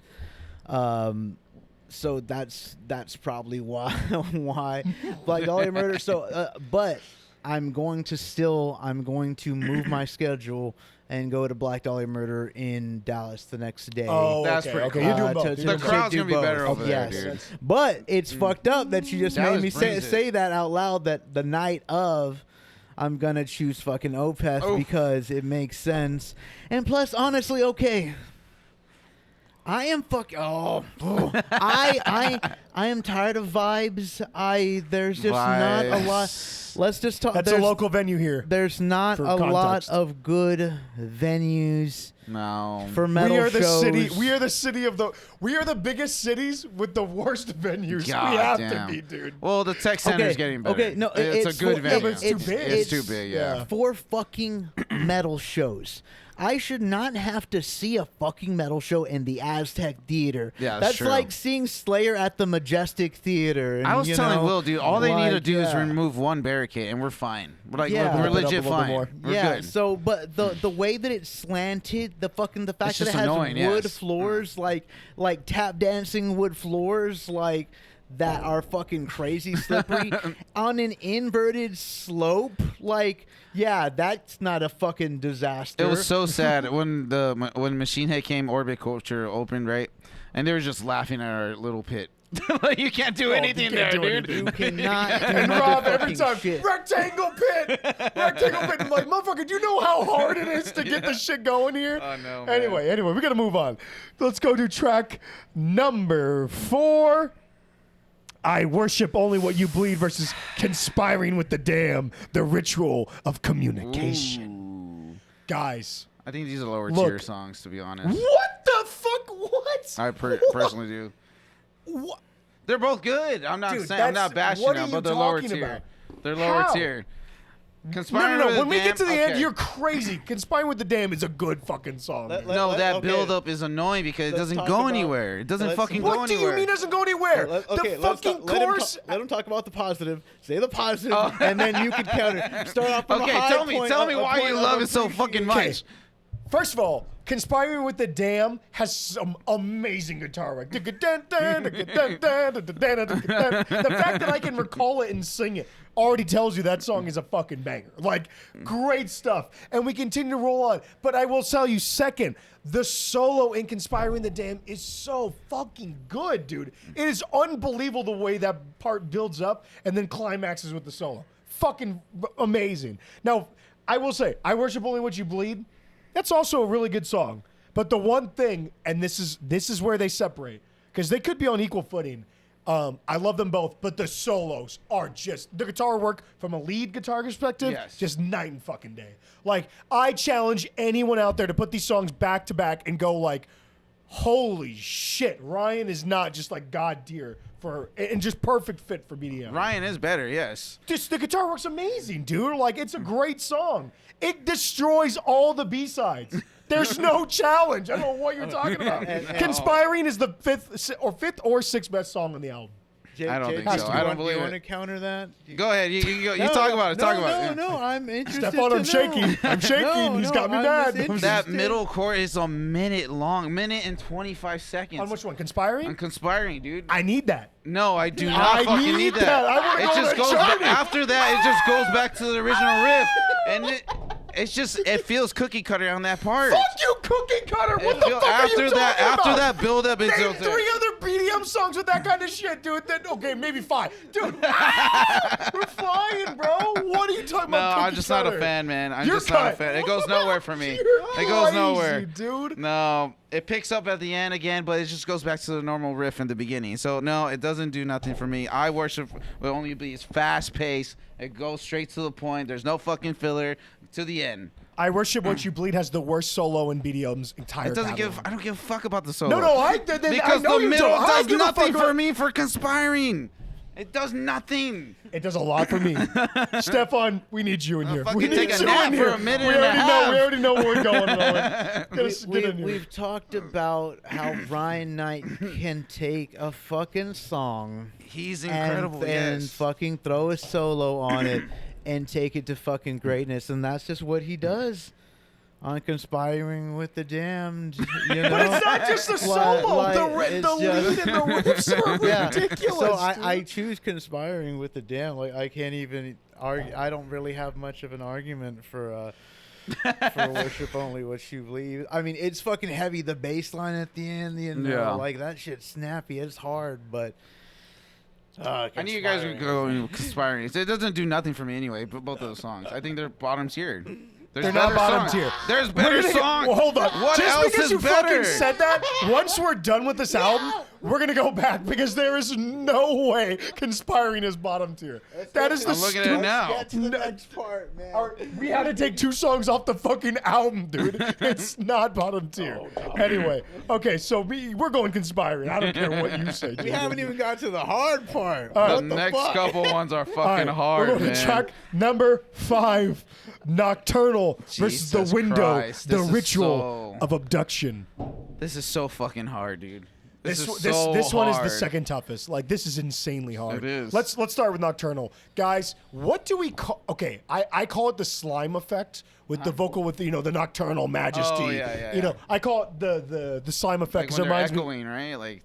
So that's probably why Black Dahlia Murder. So but. I'm going to move my schedule and go to Black Dahlia Murder in Dallas the next day. Oh, that's okay. pretty Okay, cool. you're doing both. The crowd's gonna be better over there, yes. dude. But it's fucked up that you just Dallas made me brings say that out loud. That the night of, I'm gonna choose fucking Opeth because it makes sense. And plus, honestly, okay. I am I am tired of vibes. There's just not a lot. Let's just talk. That's a local venue here. There's not a lot of good venues. No. For metal we are the shows. city. We are the city of the. We are the biggest cities with the worst venues. God we have damn. to be, dude. Well, the tech center's getting better. Okay, no, it's a good venue. but it's too big. It's too big, yeah. 4 fucking metal shows. I should not have to see a fucking metal show in the Aztec Theater. Yeah, that's true. like seeing Slayer at the Majestic Theater. And, I was telling Will, dude, all they need to do is yeah. remove one barricade, and we're fine. We're like, Yeah. we're Pump it up legit a little bit fine. more. We're yeah, good. so but the way that it's slanted, the fact It's that it just has annoying, wood yes. floors, like tap dancing wood floors, like that are fucking crazy slippery on an inverted slope, like yeah, that's not a fucking disaster. It was so sad when Machine Head came, Orbit Culture opened, right? And they were just laughing at our little pit. Like, you can't do anything there, dude. You cannot. And Rob every time, shit. rectangle pit. I'm like, motherfucker, do you know how hard it is to get this shit going here? I know, man. Anyway, we gotta move on. Let's go to track number 4. I worship only what you bleed versus conspiring with the damn, the ritual of communication. Ooh. Guys. I think these are lower Look. tier songs, to be honest. What the fuck? What? I personally do. What? They're both good. I'm not Dude, saying I'm not that's- bashing what are them, you but they're lower talking tier. about? They're lower How? tier. Conspiring No. with When the we get to the Damned- end, you're crazy. Conspiring with the Dam is a good fucking song. No, that okay. build up is annoying because it Let's doesn't talk go about- anywhere. It doesn't let's- fucking go What do anywhere. you mean it doesn't go anywhere? the fucking chorus. Let him talk about the positive. Say the positive, and then you can counter. Start off from a Okay, high tell me point, why point you of love it so appreciation. fucking much. First of all, Conspiring with the Dam has some amazing guitar work. The fact that I can recall it and sing it already tells you that song is a fucking banger. Like, great stuff. And we continue to roll on. But I will tell you, second, the solo in Conspiring the Dam is so fucking good, dude. It is unbelievable the way that part builds up and then climaxes with the solo. Fucking amazing. Now, I will say, I Worship Only What You Bleed. That's also a really good song. But the one thing, and this is where they separate, because they could be on equal footing. I love them both, but the solos are just, the guitar work from a lead guitar perspective, Yes. just night and fucking day. Like, I challenge anyone out there to put these songs back to back and go like, holy shit, Ryan is not just like god tier for, and just perfect fit for BDM. Ryan is better, yes. Just the guitar work's amazing, dude. Like, it's a great song. It destroys all the B-sides. There's no challenge. I don't know what you're talking about. Conspiring is the fifth or sixth best song on the album. I don't think Has so. to I be. don't believe you want to it. counter that? Go ahead. You go. You talk about it. Talk about it. No, I'm interested. Stefan, I'm to shaking. know. I'm shaking. He's got me I'm mad. just interested. That middle chord is a minute long, minute and 25 seconds. On which one? Conspiring? On Conspiring, dude. I need that. No, I do I not fucking need need that. that. I wanna It go on just a goes back, journey. after that. It just goes back to the original riff, and it's just it feels cookie cutter on that part. Fuck you, Cookie Cutter. What It the feel- fuck are after you that, talking after about? that build up, it's Name okay. 3 other BDM songs with that kind of shit, dude. Then okay, maybe 5. Dude, we're flying, bro. What are you talking No, about? Cookie I'm just not a Cutter? fan, man. I'm You're just not a cut. fan. It goes nowhere for me. You're It goes crazy, nowhere, dude. No, it picks up at the end again, but it just goes back to the normal riff in the beginning. So no, it doesn't do nothing for me. I Worship will only be fast paced. It goes straight to the point. There's no fucking filler to the end. I Worship What You Bleed has the worst solo in BDM's entire catalog. I don't give a fuck about the solo. Because the middle does nothing for me for Conspiring. It does nothing. It does a lot for me. Stefan, we need you in here. We need take a you nap in for here. a minute and a half. We already know where we're going. Owen. We've talked about how Brian Knight can take a fucking song. He's incredible, and yes. fucking throw a solo on it and take it to fucking greatness, and that's just what he does. On Conspiring with the Damned, you know. But it's not just the solo. The lead and the riffs are ridiculous. So I choose Conspiring with the Damned. Like I can't even argue. I don't really have much of an argument for Worship Only What You Believe. I mean, it's fucking heavy. The bass line at the end, you know, like that shit's snappy. It's hard, but. I knew you guys would go Conspiring. It doesn't do nothing for me anyway. But both of those songs, I think they're bottom tiered. They're not bottom tier. There's better songs. Well, hold on. What Just else because is you better? fucking said that, once we're done with this album, we're gonna go back because there is no way Conspiring is bottom tier. That is the I'm looking at it now. Get to the next part, man. We had to take 2 songs off the fucking album, dude. It's not bottom tier. Anyway, okay, so we're going Conspiring. I don't care what you say. We haven't even got to the hard part. The next couple ones are fucking hard, we're going to track number 5, Nocturnal versus The Window, Christ, The this is Ritual so- of Abduction. This is so fucking hard, dude. This is one is the hard. second toughest. Like, this is insanely hard. It is. Let's start with Nocturnal. Guys, what do we call... Okay, I call it the slime effect with the vocal with, the Nocturnal Majesty. Oh, yeah. You know, I call it the slime effect. Like 'cause when it they're reminds me... echoing, right? Like,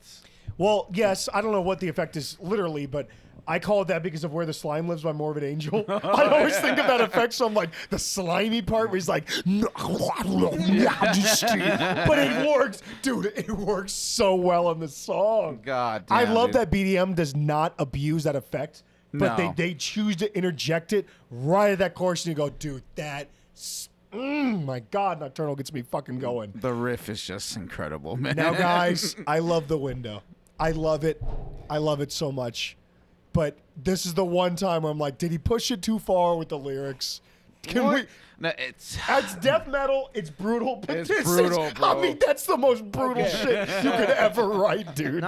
Well, yes, I don't know what the effect is literally, but I call it that because of Where the Slime Lives by Morbid Angel. I always think of that effect, so I'm like, the slimy part where he's like, but it works. Dude, it works so well in the song. God damn, I love dude. that BDM does not abuse that effect, but No. they choose to interject it right at that chorus, and you go, dude, my God, Nocturnal gets me fucking going. the riff is just incredible, man. Now, guys, I love The Window. I love it. I love it so much. But this is the one time where I'm like, did he push it too far with the lyrics? Can we? No, it's Death metal. It's brutal. But It's this brutal, is, bro. I mean, that's the most brutal shit you could ever write, dude.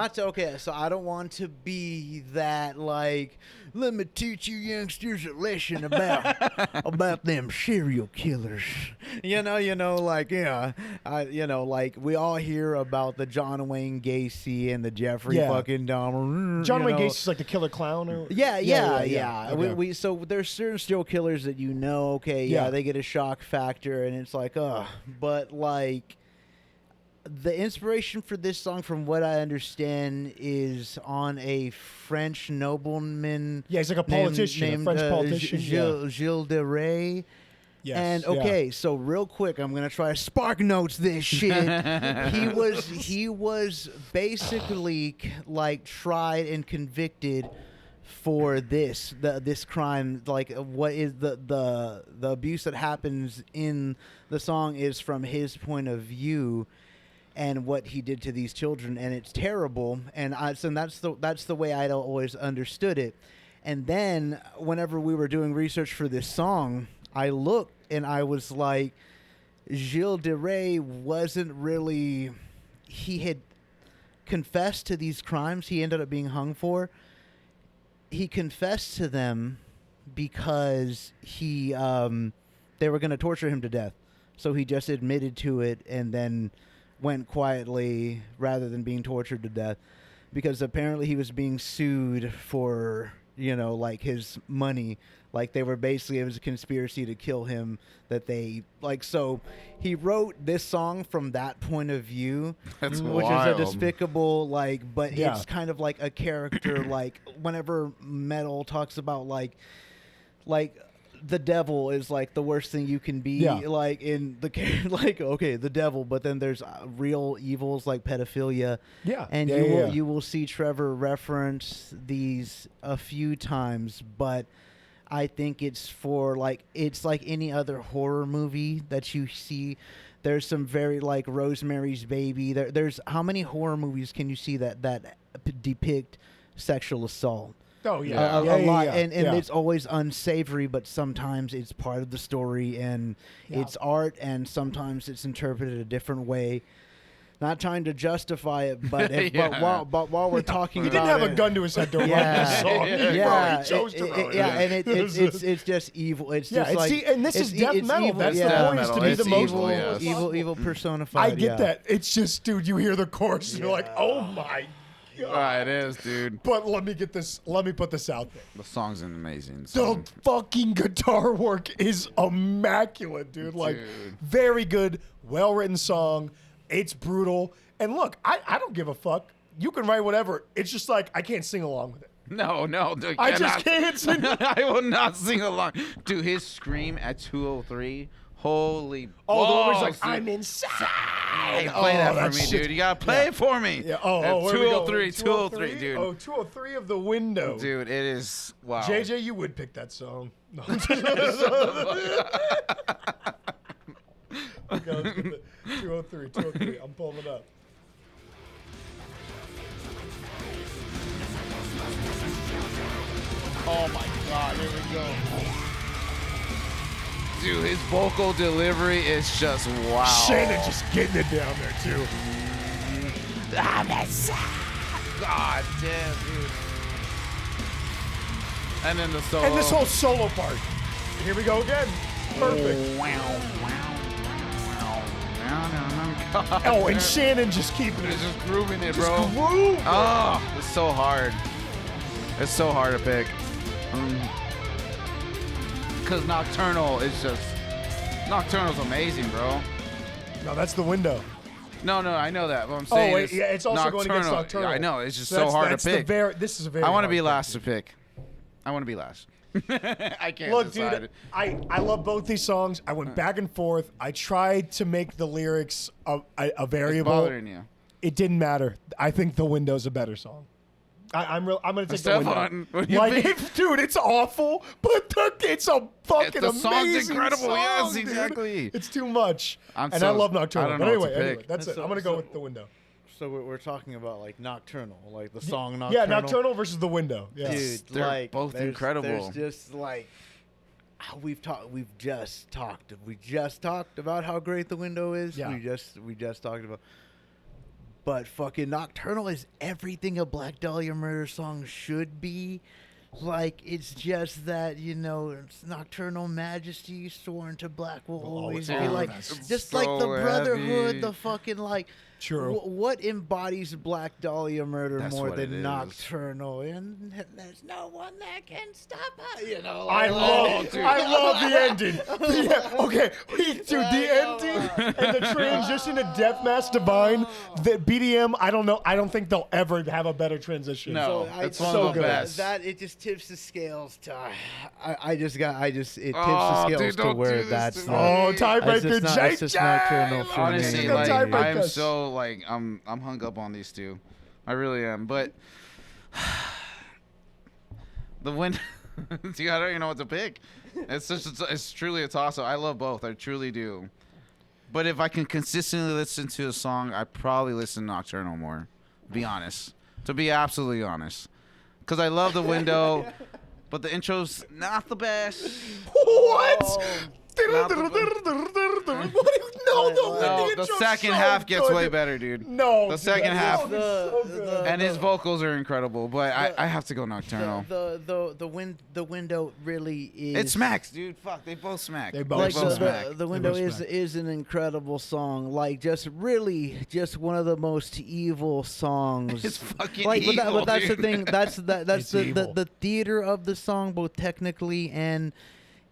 So I don't want to be that, like, let me teach you youngsters a lesson about them serial killers. Like we all hear about the John Wayne Gacy and the Jeffrey fucking Dahmer. John Wayne Gacy's like the killer clown. Or? Yeah. Okay. So there's certain serial killers that they get a shock factor, and it's like, but like the inspiration for this song, from what I understand, is on a French nobleman. Yeah, he's like a politician, named, a French politician. Gilles de Rais. Yes. And okay, so real quick, I'm gonna try to spark notes this shit. he was basically like tried and convicted for this crime. Like, what is the abuse that happens in the song is from his point of view, and what he did to these children, and it's terrible. And that's the way I always understood it. And then whenever we were doing research for this song, I looked and I was like, Gilles de Rais wasn't really. He had confessed to these crimes he ended up being hung for. He confessed to them because they were going to torture him to death. So he just admitted to it and then went quietly rather than being tortured to death, because apparently he was being sued for, like his money. Like it was a conspiracy to kill him, so he wrote this song from that point of view, That's which wild. is a despicable, it's kind of like a character, like whenever metal talks about like the devil is like the worst thing you can be, like in the the devil, but then there's real evils like pedophilia, and you will see Trevor reference these a few times, but I think it's it's like any other horror movie that you see. There's some very like Rosemary's Baby. There's how many horror movies can you see that depict sexual assault? Oh yeah, a lot, and yeah. it's always unsavory, but sometimes it's part of the story and it's art, and sometimes it's interpreted a different way. Not trying to justify it, but but while we're talking he about didn't have it, a gun to his head to write this song. yeah, He chose to write it. and it's just evil. It's just it's like and this is death metal. Evil, That's the point, is to be the most evil personified. I get that. It's just, dude, you hear the chorus and you're like, oh my god. It is, dude. But let me put this out there. The song's amazing. The fucking guitar work is immaculate, dude. Like, very good, well-written song. It's brutal. And look, I don't give a fuck. You can write whatever. It's just like, I can't sing along with it. No, dude, I just can't sing. I will not sing along. Dude, his scream at 203. Holy Oh, the one where he's balls, like, dude. I'm inside. Hey, play that for me, shit. dude. You gotta play it for me. Yeah. At Where we going? 203, dude. Oh, 203 of The Window. Dude, it is, wow. JJ, you would pick that song. No. Okay, let's get the 203. I'm pulling it up. Oh my god, here we go. Dude, his vocal delivery is just wow. Shannon just getting it down there, too. God damn, dude. And then the solo. And this whole solo part. Here we go again. Perfect. Oh, and Shannon just keeping it. He's just grooving it, bro. Just groove. Oh, it's so hard. It's so hard to pick. Because Nocturnal's amazing, bro. No, that's The Window. No, I know that. But I'm saying Oh, wait, yeah, it's also going against Nocturnal. Yeah, I know. It's just so hard to pick. This is a very I want to hard be pick. last to pick. I want to be last. I can't Look, decide. dude, I love both these songs. I went back and forth. I tried to make the lyrics a variable. It's bothering you. It didn't matter. I think The Window's a better song. I'm gonna take The Window. Stefan, what do you Like, think? dude, it's awful, but it's a fucking The amazing song's incredible. song, Yes, dude. exactly. It's too much. I I love Nocturnal. don't But know what anyway, to pick. that's it. I'm gonna go with The Window. So we're talking about like Nocturnal, like the song Nocturnal. Yeah, Nocturnal versus The Window. Yeah. Dude, They're like both there's incredible. just like we just talked about how great The Window is. Yeah. We just talked about. But fucking Nocturnal is everything a Black Dahlia Murder song should be. Like, it's just that, it's Nocturnal Majesty sworn to black will always be like, just like the so Brotherhood, heavy. the fucking like, True. what embodies Black Dahlia Murder That's more what it than is. Nocturnal? And there's no one that can stop us. I love the ending. Okay, dude, the ending and the transition to Deathmask Divine, the BDM. I don't know. I don't think they'll ever have a better transition. No, So it's I- one so of the good. best. That it just tips the scales to. It tips the Oh, scales dude, to don't where do this that's. to not- Oh, me. tiebreaker, It's just Nocturnal for me. Honestly, He's gonna like tiebreak I'm us. so like I'm hung up on these two. I really am. But the win. Dude, I don't even know what to pick. It's truly a toss up. I love both. I truly do. But if I can consistently listen to a song, I probably listen to Nocturnal more. Be honest. To be absolutely honest. Because I love The Window, but the intro's not the best. What? Not the No, the second half gets way better, dude. No, The second half. The- And his vocals are incredible, but I have to go Nocturnal. The window really is. It smacks, dude. Fuck, they both smack. They both Like smack. the window both smack. is an incredible song. Like just one of the most evil songs. It's fucking like, evil, but that's the dude. thing. That's It's evil. the theater of the song, both technically and.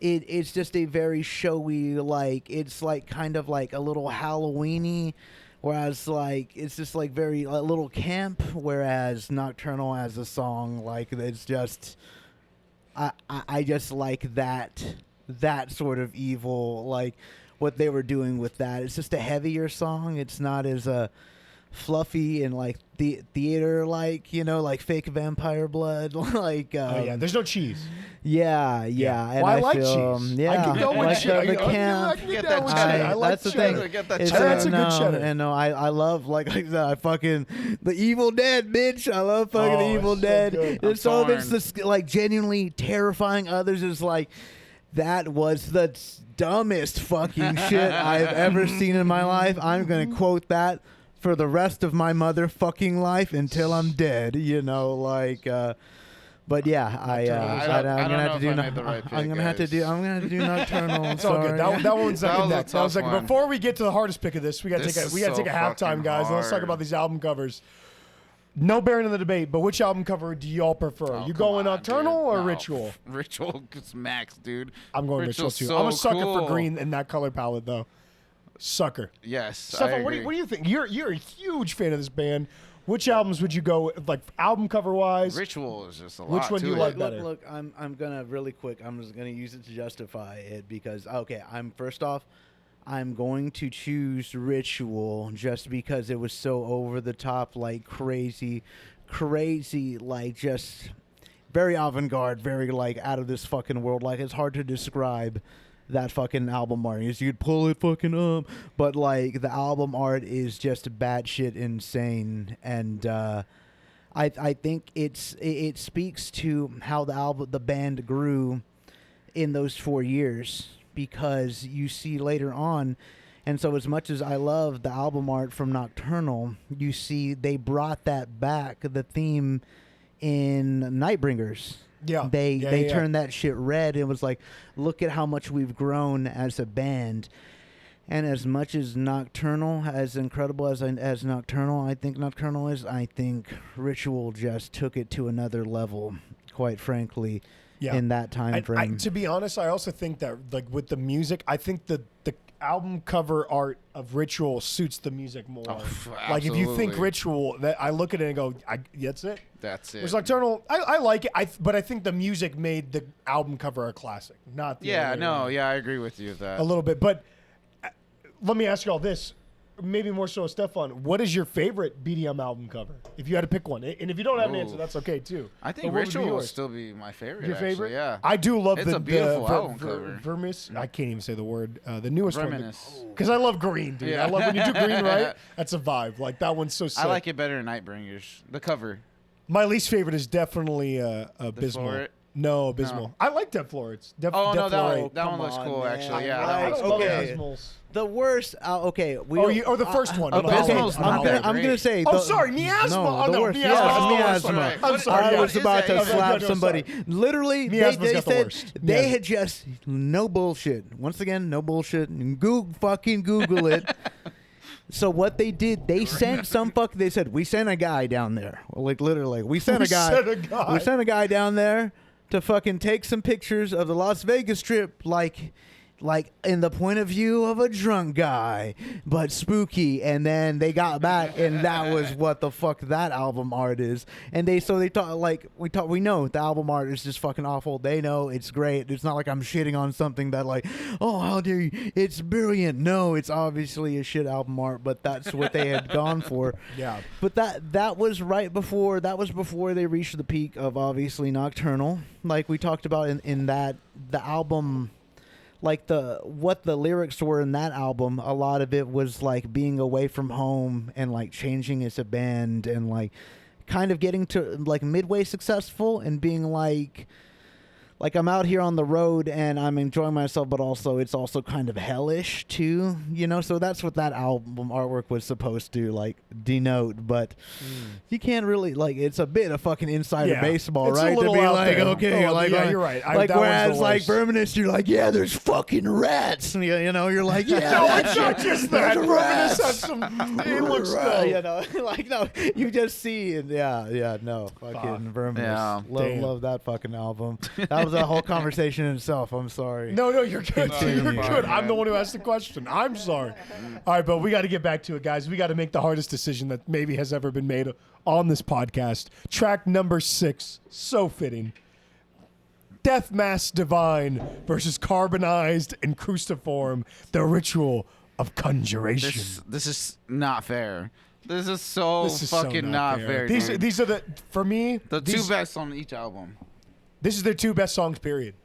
It's just a very showy, like it's like kind of like a little Halloweeny, whereas like it's just like very a little camp. Whereas Nocturnal as a song, like it's just, I just like that sort of evil, like what they were doing with that. It's just a heavier song. It's not as fluffy and like the theater, like like fake vampire blood, like Oh yeah, there's no cheese. yeah. And Well, I I like feel, cheese. Yeah, I can go with like cheese. the camp. I can get Get down that with cheddar. cheddar. I like that's the cheddar. thing. Get that It's, cheddar. That's a good no, cheddar. And no, I love like I fucking the Evil Dead, bitch. I love fucking Oh, the Evil it's so Dead. good. It's so I'm it's this like genuinely terrifying others is like that was the dumbest fucking shit I've ever seen in my life. I'm gonna quote that for the rest of my motherfucking life until I'm dead. But yeah, I'm gonna have to do. I'm gonna have to do. I'm gonna have to do Nocturnal. It's all good. That one's That second was a next. I was tough like, one. before we get to the hardest pick of this, we gotta This take is a so halftime, fucking guys. And let's talk hard. about these album covers. No bearing in the debate, but which album cover do y'all prefer? Oh, You come going on, Nocturnal dude. or No, Ritual? Ritual is max, dude. I'm going Ritual Ritual's too. so I'm a sucker for cool. green in that color palette, though. Sucker. Yes, I Stefan, what do agree. you think? You're a huge fan of this band. Which albums would you go with, like album cover wise? Ritual is just a lot. Which one do you to like it. better? Look, I'm gonna really quick. I'm just gonna use it to justify it because I'm going to choose Ritual just because it was so over the top, like crazy, like just very avant-garde, very like out of this fucking world. Like it's hard to describe that fucking album art. You'd pull it fucking up, but like the album art is just batshit insane, and I think it speaks to how the band grew in those 4 years, because you see later on. And so as much as I love the album art from Nocturnal, you see they brought that back, the theme in Nightbringers. Yeah. They turned that shit red. It was like, look at how much we've grown as a band. And as much as Nocturnal, as incredible as Nocturnal, I think Nocturnal is, I think Ritual just took it to another level, quite frankly, in that time frame. To be honest, I also think that like with the music, I think the album cover art of Ritual suits the music more. Like if you think absolutely. Ritual, that I look at it and go, that's it. That's it. Whereas Nocturnal, I like it, but I think the music made the album cover a classic, not the other way around. I agree with you with that. A little bit. But let me ask you all this, maybe more so Stefan, what is your favorite BDM album cover? If you had to pick one. And if you don't have an answer, that's okay too. I But think what would be Ritual will yours? still be my favorite. Your actually, favorite? yeah. I do love It's the a beautiful the album cover. Vermis. I can't even say the word. The newest Verminous. one. Because I love green, dude. Yeah. I love when you do green right. That's a vibe. Like that one's so sick. I like it better than Nightbringers. The cover. My least favorite is definitely Abysmal. Floret? No, Abysmal. I like Death Florets. Oh no, that one Come looks on, cool man. actually. Yeah, Like, that I one's don't love okay. Abysmals. The worst. Okay, we Oh, don't- or the first one. Okay, Abysmal's I'm not gonna, that I'm gonna great. say. Oh, the- sorry, Miasma. Oh, the no, worst. Miasma's Yes, the worst one. Miasma. I'm sorry. I yeah. was about to Okay, slap no, somebody. sorry. Literally, Miasma's they got the said worst. they Yeah. had just no bullshit. Once again, no bullshit. And fucking Google it. So what they did, they sent they said, we sent a guy down there. Like literally, we sent a guy. We sent a guy down there to fucking take some pictures of the Las Vegas Strip, like in the point of view of a drunk guy, but spooky. And then they got back, and that was what the fuck that album art is. And they thought, like we know the album art is just fucking awful. They know it's great. It's not like I'm shitting on something that like, oh, how dare you? It's brilliant. No, it's obviously a shit album art, but that's what they had gone for. Yeah. But that was before they reached the peak of obviously Nocturnal, like we talked about in that the album. Like what the lyrics were in that album, a lot of it was like being away from home and like changing as a band and like kind of getting to like midway successful and being like I'm out here on the road and I'm enjoying myself, but also it's also kind of hellish too, so that's what that album artwork was supposed to like denote. But you can't really like, it's a bit of fucking insider baseball, It's a right? To little be out like, there. okay, Oh, like yeah, you're right. Like that one's whereas the like worst. Verminous, you're like, yeah, there's fucking rats. You're like, yeah, No, that it's not shit- just that. there's Verminous rats. has some. It looks Right, dope. like no, you just see it. Yeah, no, fucking Verminous. Yeah. Damn. Love that fucking album. That was a whole conversation in itself. I'm sorry. No, you're good. No, You're you're fine, good. I'm the man. one who asked the question. I'm sorry. All right, but we got to get back to it, guys. We got to make the hardest decision that maybe has ever been made on this podcast. Track number 6, so fitting. Deathmask Divine versus Carbonized and Cruciform, the ritual of conjuration. This is not fair. This is so This is so fucking not fair. These dude. these are the for me the these, two best on each album. This is their two best songs. Period.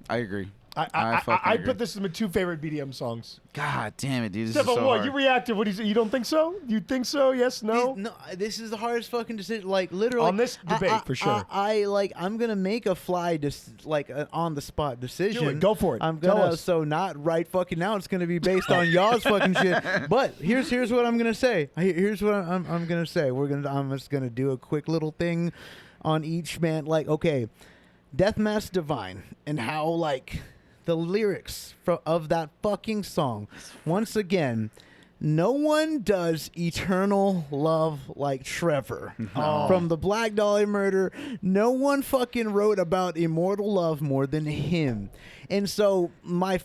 I agree. I fucking agree. put this in my two favorite BDM songs. God damn it, dude. This Stefan, is so what? hard. You reacted. What? You don't think so? You think so? Yes? No? No, this is the hardest fucking decision. Like literally On this debate, for sure. I'm gonna make a on the spot decision. Do it. Go for it. I'm Tell gonna us. not right fucking now. It's gonna be based on y'all's fucking shit. But here's what I'm gonna say. Here's what I'm gonna say. I'm just gonna do a quick little thing on each man. Like okay, Deathmask Divine and how like. The lyrics of that fucking song. Once again, no one does eternal love like Trevor. From the Black Dahlia murder, no one fucking wrote about immortal love more than him. And so the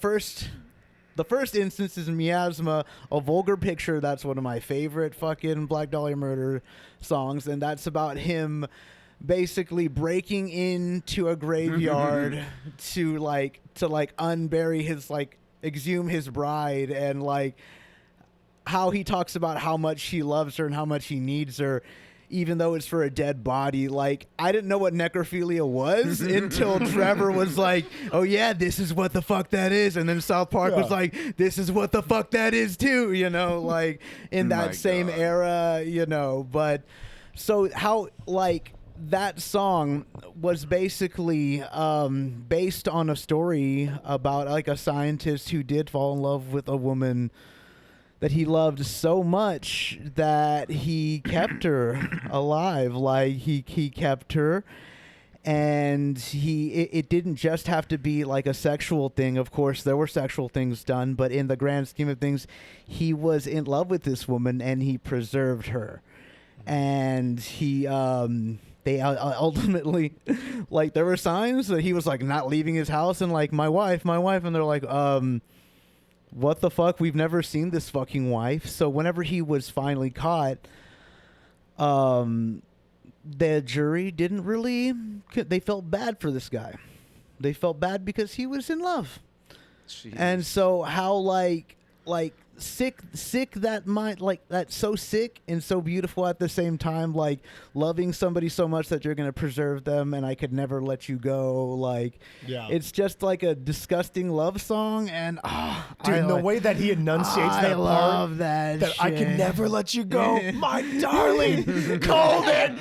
first instance is Miasma, A Vulgar Picture. That's one of my favorite fucking Black Dahlia murder songs. And that's about him basically breaking into a graveyard to unbury his exhume his bride, and like how he talks about how much he loves her and how much he needs her even though it's for a dead body. Like I didn't know what necrophilia was until Trevor was like, oh yeah, this is what the fuck that is, and then South Park was like, this is what the fuck that is too, like in that same era, but so how like that song was basically based on a story about like a scientist who did fall in love with a woman that he loved so much that he kept her alive. Like he kept her, and it didn't just have to be like a sexual thing. Of course, there were sexual things done, but in the grand scheme of things, he was in love with this woman and he preserved her, and he they ultimately, like, there were signs that he was, like, not leaving his house, and, like, my wife, and they're like, what the fuck? We've never seen this fucking wife. So whenever he was finally caught, the jury didn't really, they felt bad for this guy. They felt bad because he was in love. Jeez. And so how, like sick that mind, like that's so sick and so beautiful at the same time, like loving somebody so much that you're gonna preserve them and I could never let you go. Like it's just like a disgusting love song, and dude, the way that he enunciates that love part, that I can never let you go, my darling. Called it.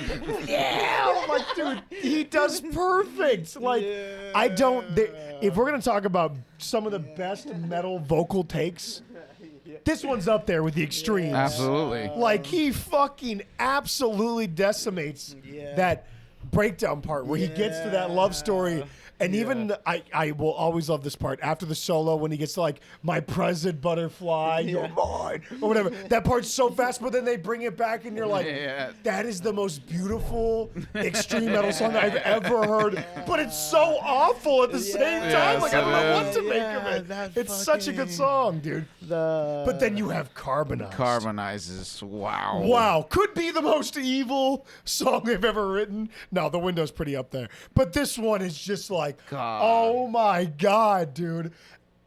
Yeah, like dude, he does perfect. Like I don't. If we're gonna talk about some of the best metal vocal takes, this one's up there with the extremes. Absolutely. Like he fucking absolutely decimates that breakdown part where he gets to that love story. And even I will always love this part after the solo when he gets to like, my present butterfly, you're mine, or whatever. That part's so fast, but then they bring it back and you're like, that is the most beautiful extreme metal song I've ever heard. But it's so awful at the same time. Like I don't know what to make of it. It's such a good song, dude. But then you have Carbonized. Carbonizes. Wow. Wow. Could be the most evil song they've ever written. No, The Window's pretty up there. But this one is just like, oh my God, dude.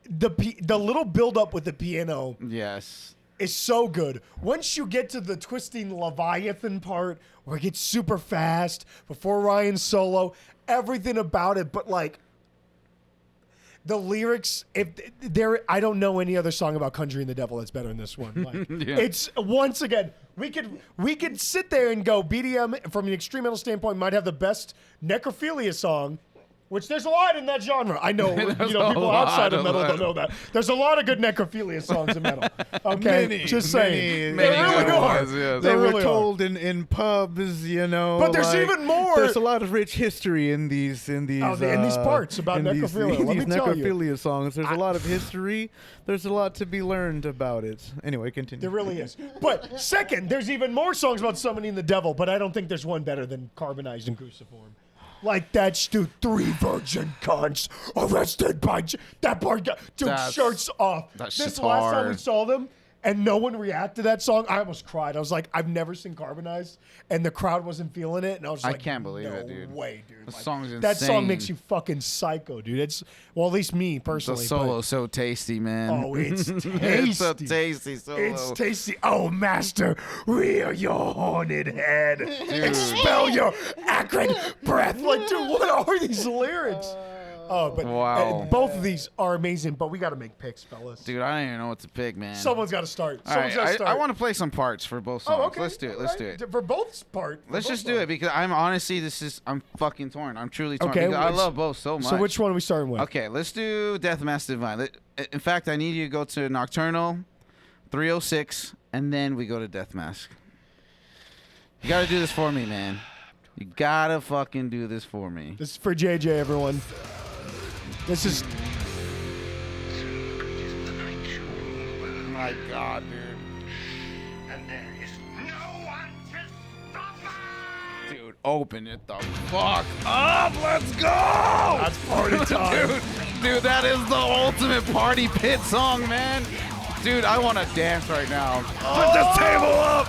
The little build up with the piano is so good. Once you get to the twisting Leviathan part where it gets super fast before Ryan's solo, everything about it, but like the lyrics, I don't know any other song about conjuring the devil that's better than this one. Like, it's once again, we could sit there and go BDM from an extreme metal standpoint might have the best necrophilia song. Which there's a lot in that genre. I know, people outside of metal don't know that. There's a lot of good necrophilia songs in metal. Okay, just saying. Many really good are. ones, yes. They really were told in pubs, But there's even more. There's a lot of rich history in these parts about necrophilia. Let me tell you. Necrophilia songs. There's a lot of history. There's a lot to be learned about it. Anyway, continue. There really is. But second, there's even more songs about summoning the devil, but I don't think there's one better than Carbonized and Cruciform. Like that, dude, 3 virgin cunts arrested by that part. Dude, shirts off. That This shit's last time we hard. saw them, and no one reacted to that song, I almost cried. I was like, I've never seen Carbonized, and the crowd wasn't feeling it, and I was like, can't believe no it, dude. way, dude. The Like, song's that song insane. makes you fucking psycho, dude. It's well, at least me The personally. solo's so tasty, man. Oh, it's tasty. It's so tasty solo. It's tasty. Oh, master, rear your horned head. Expel your acrid breath. Like, dude, what are these lyrics? Oh, but Wow. both of these are amazing, but we got to make picks, fellas. Dude, I don't even know what to pick, man. Someone's got to start. All Someone's right, got to start. I want to play some parts for both songs. Oh, okay. Let's do it. Let's do it. For both part. Let's just do it because I'm honestly, I'm fucking torn. I'm truly torn. Okay, because I which- love both so much. So which one are we starting with? Okay, let's do Deathmask Divine. In fact, I need you to go to Nocturnal 306, and then we go to Deathmask. You gotta do this for me, man. You gotta fucking do this for me. This is for JJ, everyone. This is. My God, dude. And there is no one to stop us! Dude, open it the fuck up. Let's go. That's party time. Dude, that is the ultimate party pit song, man. Dude, I want to dance right now. Put this table up.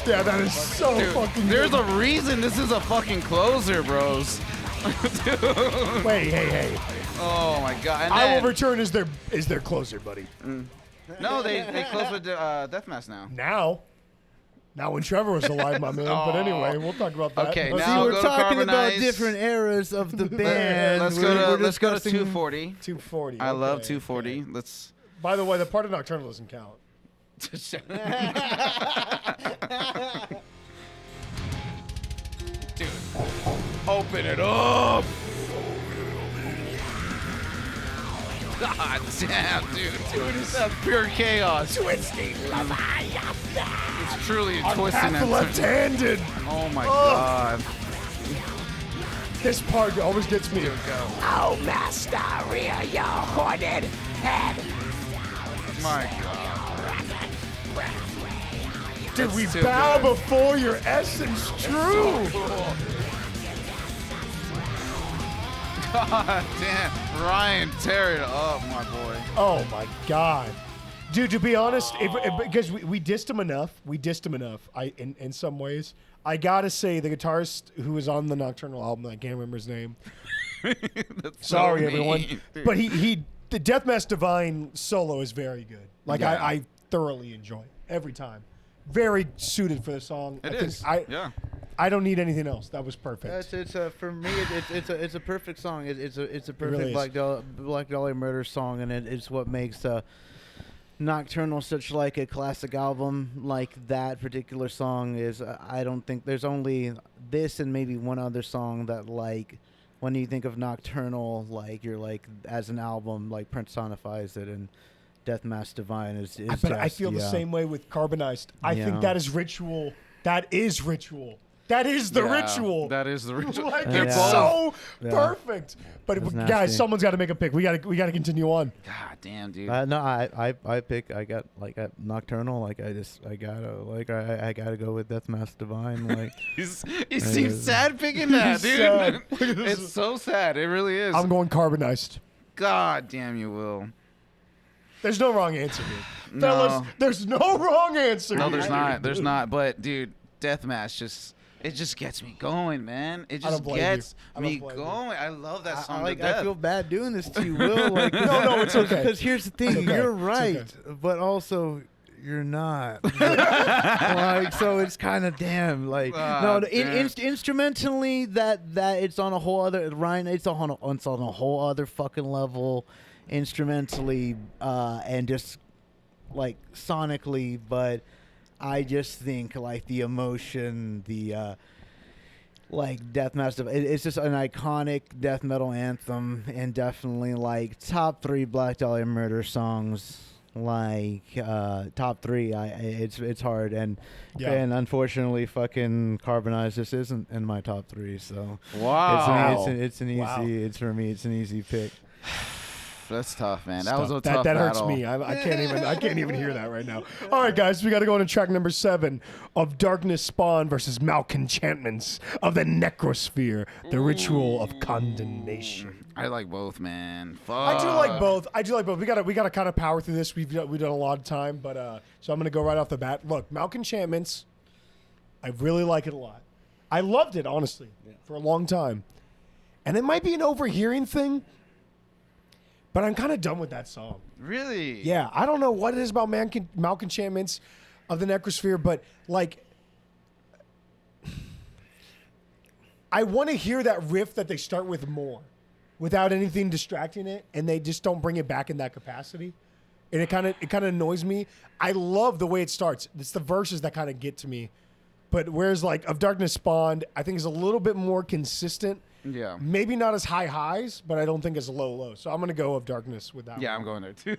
Yeah, that is so Dude, fucking there's good. a reason this is a fucking closer, bros. Dude. Wait, hey. Oh my God. And I then, will return is their closer, buddy. no, they close with Deathmask now. Now when Trevor was alive, my man. But anyway, we'll talk about that. Okay, Let's now see we'll what- We're go to talking about Carbonized. different eras of the band. Let's We're go to discussing- 240. 240. I love okay, 240. okay. Let's. By the way, the part of Nocturnal doesn't count. Dude, open it up. God damn, dude. That's pure chaos. Twisting It's truly a twisting half left-handed. Oh my Oh. God. This part always gets me. Oh, master, rear your horned head! My God. Dude, That's we too bow good. before your essence true. God damn. Ryan, tear it up, my boy. Oh my God, dude. To be honest, because we dissed him enough, in some ways, I gotta say the guitarist who was on the Nocturnal album, I can't remember his name. That's Sorry, so everyone, mean, dude. but the Deathmask Divine solo is very good. Like Yeah. I thoroughly enjoy it every time. Very suited for the song. It I think is. I don't need anything else. That was perfect. It's for me. It's a perfect song. It's a perfect really is. Black Dahlia Murder song, and it's what makes Nocturnal such like a classic album. Like that particular song is. I don't think there's only this and maybe one other song that like when you think of Nocturnal, like you're like as an album like personifies it, and Deathmask Divine is But I just, feel the yeah. same way with Carbonized. I Yeah. think that is ritual. That is ritual. That is the Yeah, ritual. That is the ritual. Like, They're it's both- so Yeah. perfect. But That's guys, nasty. someone's got to make a pick. We got to continue on. God damn, dude. No, I pick. I got like a Nocturnal. Like I gotta go with Deathmask Divine. Like He seems sad picking that, He's dude. sad. Look at this. It's so sad. It really is. I'm going Carbonized. God damn you, Will. There's no wrong answer, dude. No. Fellas, there's no wrong answer. No, there's here. not. There's not. But dude, Deathmask it just gets me going, man. It I don't just blame gets you. I don't me blame you. going. I love that song I to death. feel bad doing this to you, Will. Like, No, it's okay. Because here's the thing: It's okay. you're It's right, okay. but also you're not. Like, so it's kind of damn. Like, Ah, no, damn. instrumentally, that it's on a whole other Ryan. It's on a whole other fucking level, instrumentally, and just like sonically. But I just think like the emotion, the like Deathmask, it's just an iconic death metal anthem, and definitely like top 3 Black Dahlia Murder songs. Like top 3, it's hard, and unfortunately, fucking Carbonized just isn't in my top 3. So Wow. it's an easy. Wow. It's for me. It's an easy pick. That's tough, man. That was a that tough that hurts battle. me. I can't even hear that right now. All right, guys, we got to go into track number 7 of Darkness Spawn versus Malenchantments of the Necrosphere, the Ritual of Condemnation. I like both, man. Fuck. I do like both. We gotta kind of power through this. We've done a lot of time, but so I'm gonna go right off the bat. Look, Malenchantments, I really like it a lot. I loved it honestly for a long time, and it might be an overhearing thing, but I'm kind of done with that song. Really? Yeah, I don't know what it is about Malenchantments of the Necrosphere, but like, I want to hear that riff that they start with more, without anything distracting it, and they just don't bring it back in that capacity, and it kind of annoys me. I love the way it starts. It's the verses that kind of get to me, but whereas like Of Darkness Spawned, I think is a little bit more consistent. Yeah. Maybe not as high highs, but I don't think as low. So I'm gonna go Of Darkness with that. Yeah, one. I'm going there too.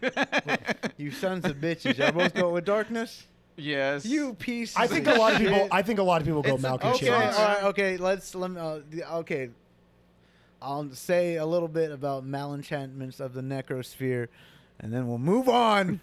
You sons of bitches. Y'all both go with Darkness? yes. You pieces I think of a lot of people. shit. I think a lot of people go It's an- Malenchantments. Okay, all Chance. right, okay. Let me. Okay, I'll say a little bit about Malenchantments of the Necrosphere, and then we'll move on.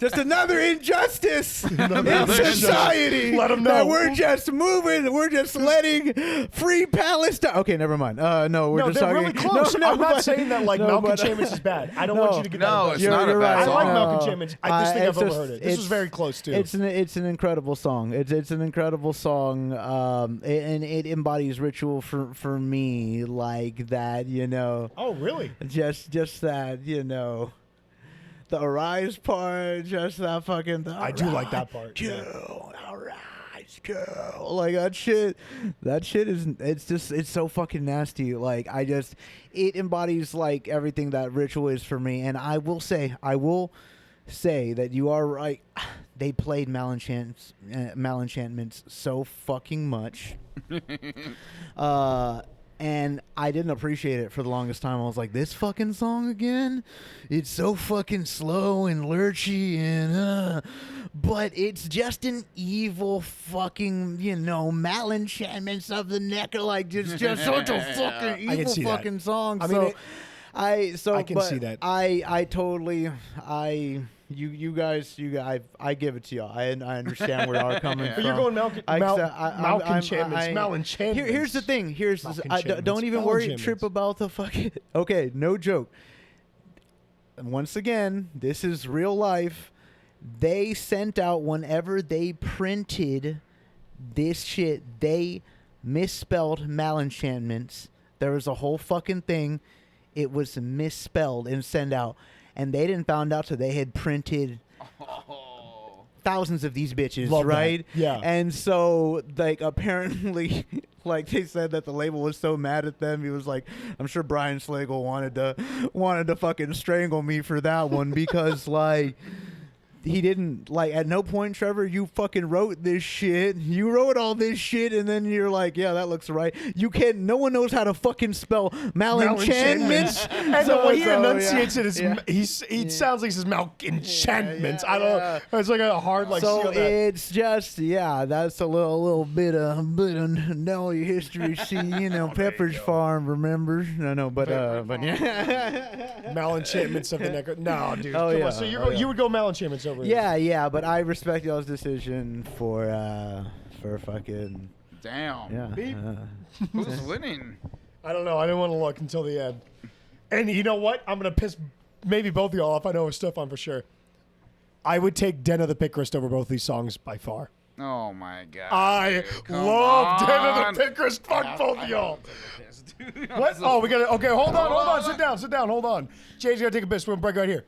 Just another injustice in society. Let 'em know. That we're just moving. We're just letting free Palestine. Okay, never mind. No, we're No, just they're talking. really close. No, I'm not but- saying that like no, but- Malenchantments is bad. I don't No. want you to get that. No, impression. it's not a You're bad right. I like song. Malenchantments. I just think I've it's just- overheard it. This was very close too. It's an incredible song. It's an incredible song, and it embodies ritual for me, like that. Oh, really? Just that, the arise part, just that fucking. I do like that part. Girl, arise, girl, like that shit. That shit is. It's so fucking nasty. Like it embodies like everything that ritual is for me. And I will say that you are right. They played Malenchantments so fucking much. And I didn't appreciate it for the longest time. I was like, this fucking song again? It's so fucking slow and lurchy and but it's just an evil fucking, Malenchantments of the Neck, like just such a fucking I can evil see that. fucking song. I mean, I can but see that. I totally you guys I give it to y'all. I understand where y'all coming But from. you're going Malenchantments. Malenchantments. Here's the thing. Malenchantments. Don't even worry, Malenchantments. trip about the fucking. Okay, no joke. Once again, this is real life. They sent out whenever they printed this shit, they misspelled Malenchantments. There was a whole fucking thing. It was misspelled and sent out. And they didn't found out till they had printed thousands of these bitches, Love that. right? Yeah. And so, like, apparently, like, they said that the label was so mad at them. He was like, I'm sure Brian Slagle wanted to fucking strangle me for that one because, like, he didn't, like, at no point, Trevor, you fucking wrote this shit. You wrote all this shit, and then you're like, yeah, that looks right. You can't, no one knows how to fucking spell Malenchantments. And the way he enunciates it is, yeah. he sounds like he says Malenchantments. Yeah, I don't know. It's like a hard, like, So C on that. it's just, that's a little bit of Nelly history. See, Pepperidge Farm, remember? No, but yeah. Malenchantments of the Neck. No, dude. Oh, Come yeah. on. So Oh, yeah. you would go Malenchantments over it. Yeah, but I respect y'all's decision for fucking Damn. Beep. Who's winning? I don't know. I didn't want to look until the end. And you know what? I'm going to piss maybe both of y'all off. I know Stefan for sure. I would take Den of the Pickrist over both these songs by far. Oh my god. I dude, come love Den on. of the Pickrist. Fuck both of y'all. Dude, What? Oh, we got to. Okay, hold on. Sit down. Hold on. Jay's got to take a piss. We're going to break right here.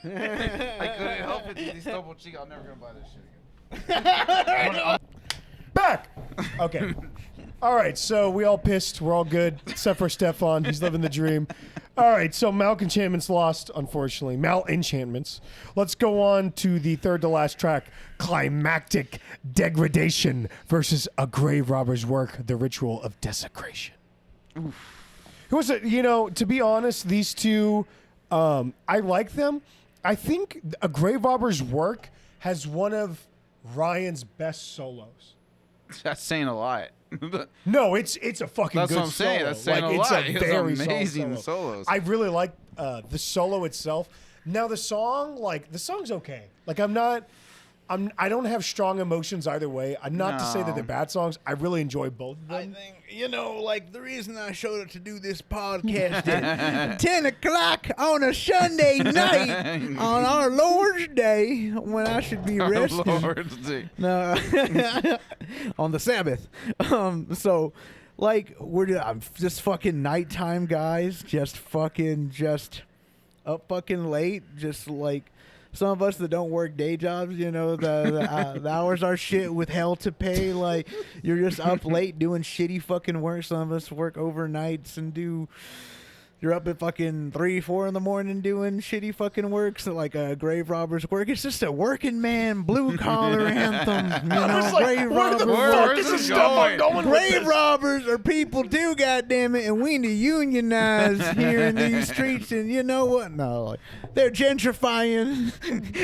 I couldn't help it. These double cheek. I'm never gonna buy this shit again. Back. Okay. All right. So we all pissed. We're all good, except for Stefan. He's living the dream. All right. So Malenchantments lost, unfortunately. Malenchantments. Let's go on to the third to last track, Climactic Degradation versus A Grave Robber's Work, The Ritual of Desecration. Who was it? To be honest, these two, I like them. I think A Grave Robber's Work has one of Ryan's best solos. That's saying a lot. No, it's a fucking That's good what I'm saying. solo. That's saying like, a it's lot. a It's very solid amazing solo. solos. I really like the solo itself. Now the song's okay. Like I don't have strong emotions either way. I'm not to say that No. they're bad songs. I really enjoy both of I them. think, like the reason I showed up to do this podcast at 10 o'clock on a Sunday night on our Lord's Day when I should be resting. Lord's Day. No, on the Sabbath. So, like, I'm just fucking nighttime guys, just up fucking late, just like some of us that don't work day jobs, the hours are shit with hell to pay. Like, you're just up late doing shitty fucking work. Some of us work overnights and you're up at fucking 3, 4 in the morning doing shitty fucking work. So like grave robbers work. It's just a working man blue collar anthem. I was like, grave where the robbers. fuck is this stuff I'm going with Grave this? robbers are people too, goddammit, and we need to unionize here in these streets. And you know what? No, like, they're gentrifying.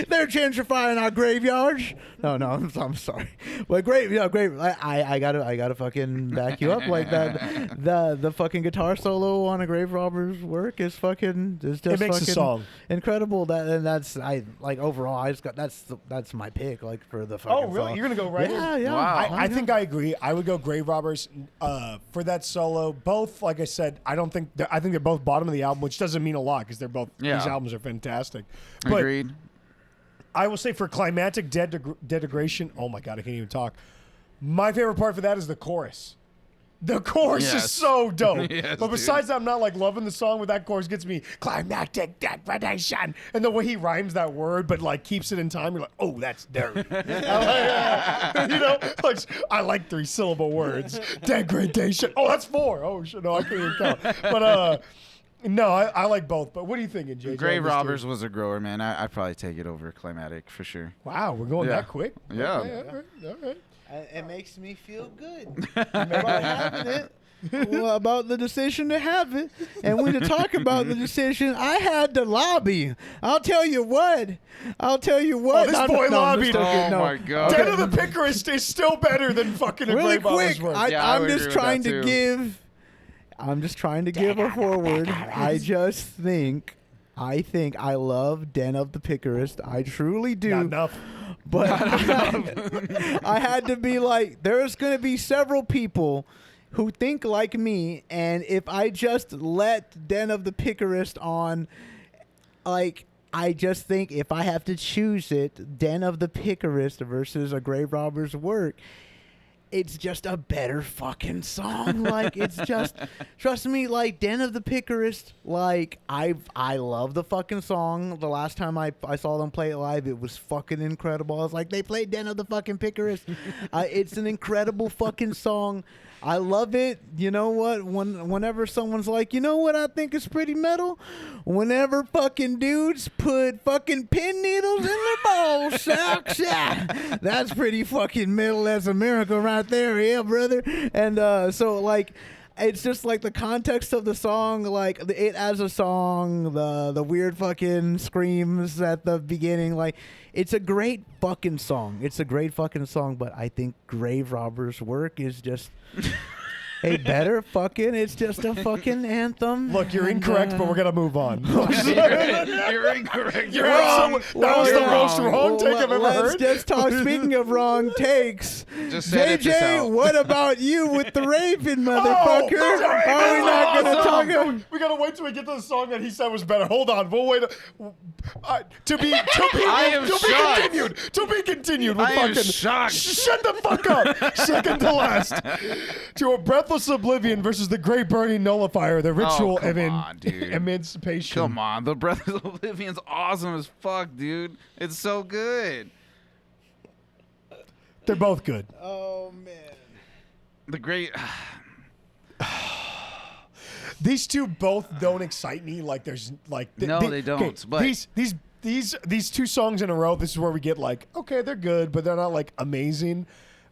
They're gentrifying our graveyards. No, I'm sorry. But grave. I gotta fucking back you up like that. The fucking guitar solo on a grave robber's work is fucking. Is just It makes a fucking song. incredible. That's overall. I just got that's my pick. Like for the fucking. Oh, really? song. You're gonna go right in? Yeah. Wow. I think I agree. I would go Grave Robbers for that solo. Both, like I said, I think they're both bottom of the album, which doesn't mean a lot because they're both Yeah. these albums are fantastic. But Agreed. I will say for Climactic Degradation, oh my god, I can't even talk. My favorite part for that is the chorus. The chorus is Yes. so dope. Yes, But besides that, I'm not like loving the song, but that chorus gets me Climactic Degradation. And the way he rhymes that word, but like keeps it in time, you're like, oh, that's dirty. I like 3-syllable words. Degradation. Oh, that's 4. Oh shit, no, I can't even count. But no, I like both. But what are you thinking, JJ? Grave Robbers was a grower, man. I'd probably take it over Climactic for sure. Wow, we're going Yeah. that quick? Yeah. Okay, all right. It makes me feel good about having it. Well, about the decision to have it. And when to talk about the decision, I had to lobby. I'll tell you what. Oh, this boy lobbied. My God. Dead of the Picarist is still better than fucking a Really Grave Robbers quick, work. Yeah, I I'm would just agree with trying that to too. give. I'm just trying to give a forward. I think I love Den of the Picarist. I truly do. Not enough. But I had to be like, there's going to be several people who think like me, and if I just let Den of the Picarist on, like, I just think if I have to choose it, Den of the Picarist versus a Grave Robber's work, it's just a better fucking song. Like, it's just, trust me, like, Den of the Picarist, like, I love the fucking song. The last time I saw them play it live, it was fucking incredible. I was like, they played Den of the fucking Picarist. It's an incredible fucking song. I love it. You know what? Whenever someone's like, you know what I think is pretty metal? Whenever fucking dudes put fucking pin needles in their ball socks. Yeah. That's pretty fucking metal as America right there. Yeah, brother. And so, like, it's just like the context of the song, like it as a song, the weird fucking screams at the beginning, like it's a great fucking song. It's a great fucking song, but I think Grave Robber's work is just a better fucking. It's just a fucking anthem. Look, you're incorrect, but we're gonna move on. You're incorrect. You're wrong. That was the most wrong take I've ever Let's heard. just talk. Speaking of wrong takes, Just edit this JJ, out. what about you with the Raven, Oh, motherfucker? the Raven Are we not gonna awesome. talk about? We gotta wait till we get to the song that he said was better. Hold on, we'll wait. To be shocked. continued. To be continued. With I am fucking shocked. Shut the fuck up. Second to last. To a Breathless Oblivion versus the Great Burning Nullifier, the Ritual come of on, dude. Emancipation. Come on, the Breathless Oblivion's awesome as fuck, dude. It's so good. They're both good. Oh man. The great. These two both don't excite me. Like there's like No, they don't, okay, but- these two songs in a row. This is where we get like, okay, they're good, but they're not like amazing.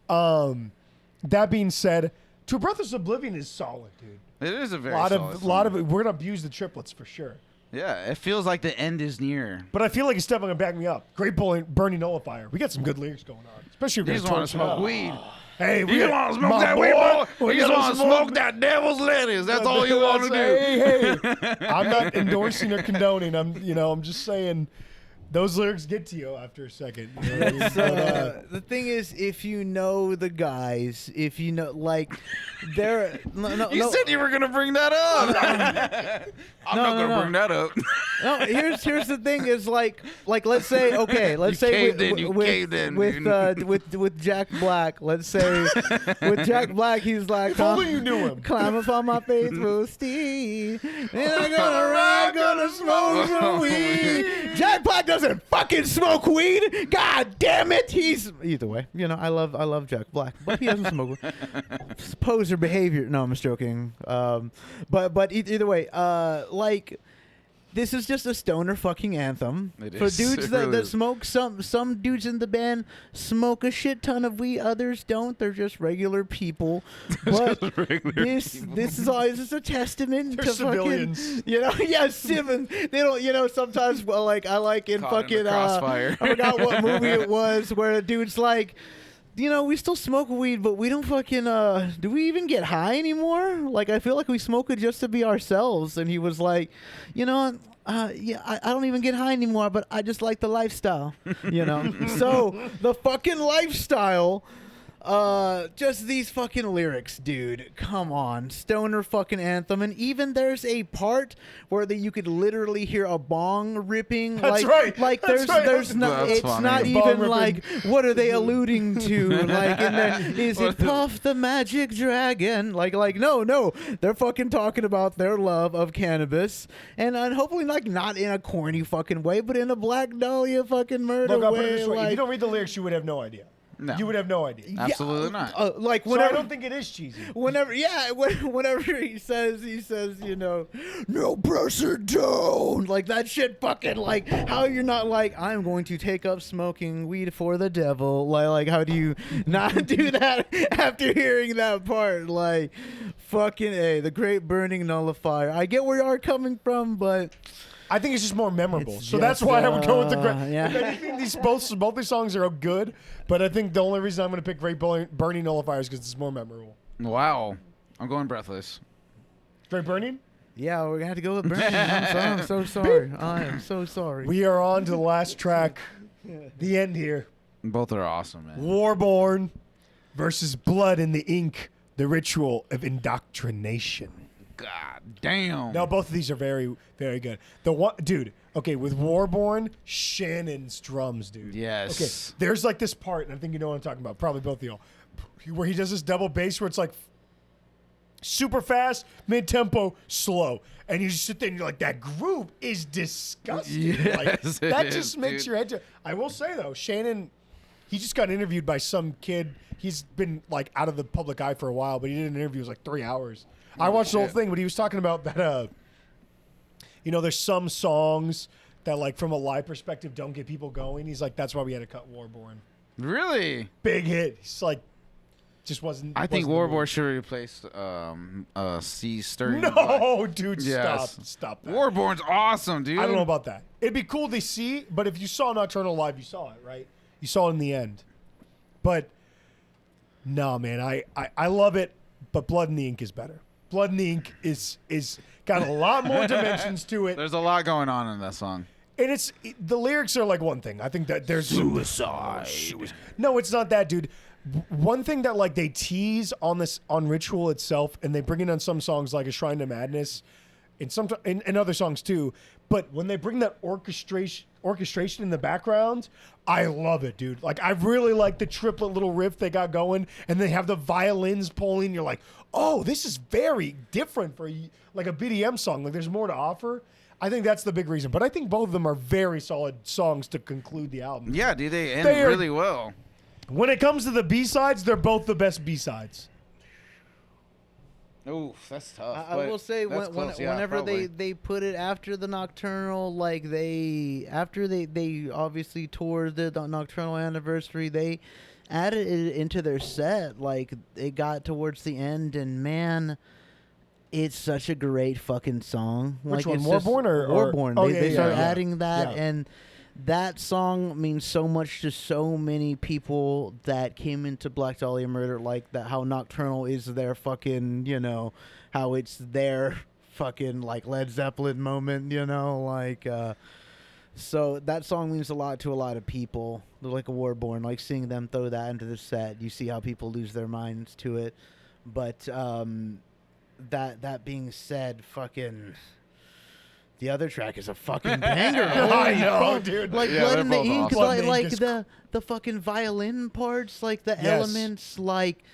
That being said, To a Breathless Oblivion is solid, dude. It is a very A lot solid of song. it. We're gonna abuse the triplets for sure. Yeah, it feels like the end is near. But I feel like it's definitely gonna back me up. Great Burning Nullifier. We got some good lyrics going on, especially if You we're just want gonna to torch it smoke up. weed. Hey, You just want to smoke my that weed, boy? we You just gotta want to smoke that devil's lettuce. That's all you want to do. Hey, I'm not endorsing or condoning. I'm just saying those lyrics get to you after a second. You know what I mean? But, The thing is, if you know the guys, if you know, like, they're You said you were going to bring that up. I'm not going to bring that up. No, here's the thing is like let's say let's say with Jack Black, let's say with Jack Black, he's like, if only you knew him. climb up on my faithful steed, and I'm gonna ride, gonna smoke some weed. Jack Black doesn't fucking smoke weed. God damn it, he's either way. I love Jack Black, but he doesn't smoke weed. Poser behavior. No, I'm just joking. But either way, like. This is just a stoner fucking anthem It for is. dudes It that, really that is. smoke. Some dudes in the band smoke a shit ton of weed. Others don't. They're just regular people. But this is always just a testament They're to civilians. fucking civilians. They don't. Sometimes I like in Caught in fucking the crossfire. I forgot what movie it was where a dude's like. We still smoke weed, but we don't fucking, do we even get high anymore? Like, I feel like we smoke it just to be ourselves. And he was like, I don't even get high anymore, but I just like the lifestyle, So, the fucking lifestyle, just these fucking lyrics, dude. Come on. Stoner fucking anthem. And even there's a part where you could literally hear a bong ripping. That's like, right. Like, That's there's right. not, That's it's funny. not Bong even ripping. like, what are they alluding to? Like, in there, is it Puff the Magic Dragon? Like, no. They're fucking talking about their love of cannabis. And hopefully, like, not in a corny fucking way, but in a Black Dahlia fucking murder Look, I'll put it way. this way. If Like, you don't read the lyrics, you would have no idea. No. You would have no idea. Absolutely not. Like, So I whenever. don't think it is cheesy. Whenever he says, no pressure down, like that shit fucking, like, how you're not like, I'm going to take up smoking weed for the devil, like how do you not do that after hearing that part? Like, fucking A, the great burning nullifier. I get where you are coming from, but I think it's just more memorable. It's So that's why I would go with the great. yeah. If anything, both these songs are good, but I think the only reason I'm going to pick Great Burning Nullifier is because it's more memorable. Wow. I'm going Breathless. Great Burning? yeah, we're gonna have to go with burning. I'm so sorry. I am so sorry. We are on to the last track, the end here. Both are awesome, man. Warborn versus Blood in the Ink, the Ritual of Indoctrination. God damn. Now, both of these are very, very good. The one, dude. Okay, with Warborn, Shannon's drums, dude. Yes. Okay, there's like this part, and I think you know what I'm talking about. Probably both of y'all, where he does this double bass, where it's like super fast, mid tempo, slow, and you just sit there and you're like, that groove is disgusting. Like, Yes, it that is, just makes dude. your head. I will say though, Shannon, he just got interviewed by some kid. He's been like out of the public eye for a while, but he did an interview. It was like 3 hours. I watched the whole shit. thing, but he was talking about that. There's some songs that, like, from a live perspective, don't get people going. He's like, that's why we had to cut Warborn. Really? Big hit. He's like, just wasn't. I think wasn't the Warborn move. should have replaced C. Sturdy. No, dude, Yes. stop that. Warborn's awesome, dude. I don't know about that. It'd be cool to see, but if you saw Nocturnal live, you saw it, right? You saw it in the end. But no, man, I love it, but Blood in the Ink is better. Blood in the Ink is got a lot more dimensions to it. There's a lot going on in that song. And the lyrics are like one thing. I think that there's suicide. No, it's not that, dude. One thing that like they tease on Ritual itself, and they bring it on some songs like A Shrine to Madness, and other songs too. But when they bring that orchestration in the background, I love it, dude. Like, I really like the triplet little riff they got going, and they have the violins pulling. You're like, oh, this is very different for like a BDM song. Like, there's more to offer. I think that's the big reason. But I think both of them are very solid songs to conclude the album. Yeah, dude, they end They are- really well. When it comes to the B-sides, they're both the best B-sides. Oof, that's tough. I will say that's close, yeah, whenever probably. they put it after the Nocturnal, like after they obviously toured the Nocturnal anniversary, they added it into their set. Like, it got towards the end, and man, it's such a great fucking song. Which like, one, it's just- Warborn or Warborn? Oh, they yeah, started yeah. adding that, Yeah. and that song means so much to so many people that came into Black Dahlia Murder, like that. How Nocturnal is their fucking, how it's their fucking like Led Zeppelin moment, like. So that song means a lot to a lot of people. They're like a Warborn, like seeing them throw that into the set. You see how people lose their minds to it, but that being said, fucking. The other track is a fucking banger. I know, dude. Like Yeah, Blood in the they're both Ink, awesome. like the fucking violin parts, like the elements, like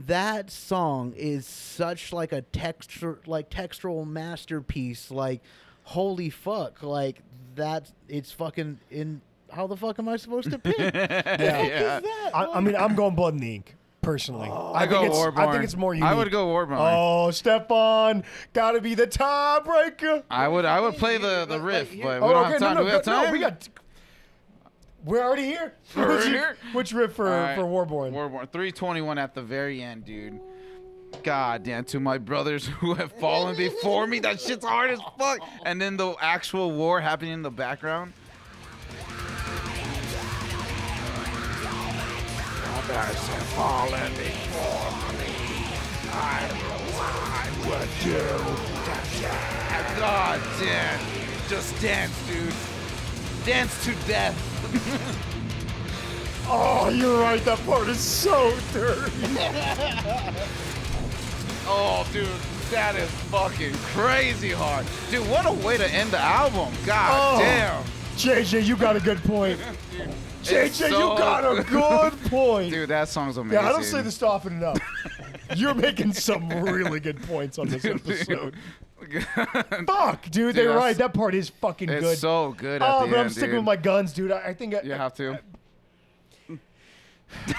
that song is such like a textural masterpiece. Like, holy fuck, like that. It's fucking in. How the fuck am I supposed to pick? Yeah. I mean, I'm going Blood in the Ink. Personally, I go Warborn. I think it's more unique. I would go Warborn. Oh, Stefan, gotta be the tiebreaker. I would play the riff, but we Oh, don't okay, have time. Do we have time? We're already here. We're already here? Which riff for All right. Warborn? Warborn 321 at the very end, dude. God damn, to my brothers who have fallen before me, that shit's hard as fuck. And then the actual war happening in the background. Others have fallen before me. I would do God damn. Just dance, dude. Dance to death. Oh, you're right. That part is so dirty. Oh, dude, that is fucking crazy hard. Dude, what a way to end the album. God Oh. damn. JJ, you got a good point. It's JJ, so you got a good point. Dude, that song's amazing. Yeah, I don't say this often enough. You're making some really good points on this episode. Fuck, dude, they're that's- right. That part is fucking It's good. so good at Oh, the but end, I'm sticking dude. with my guns, dude. I think You have to.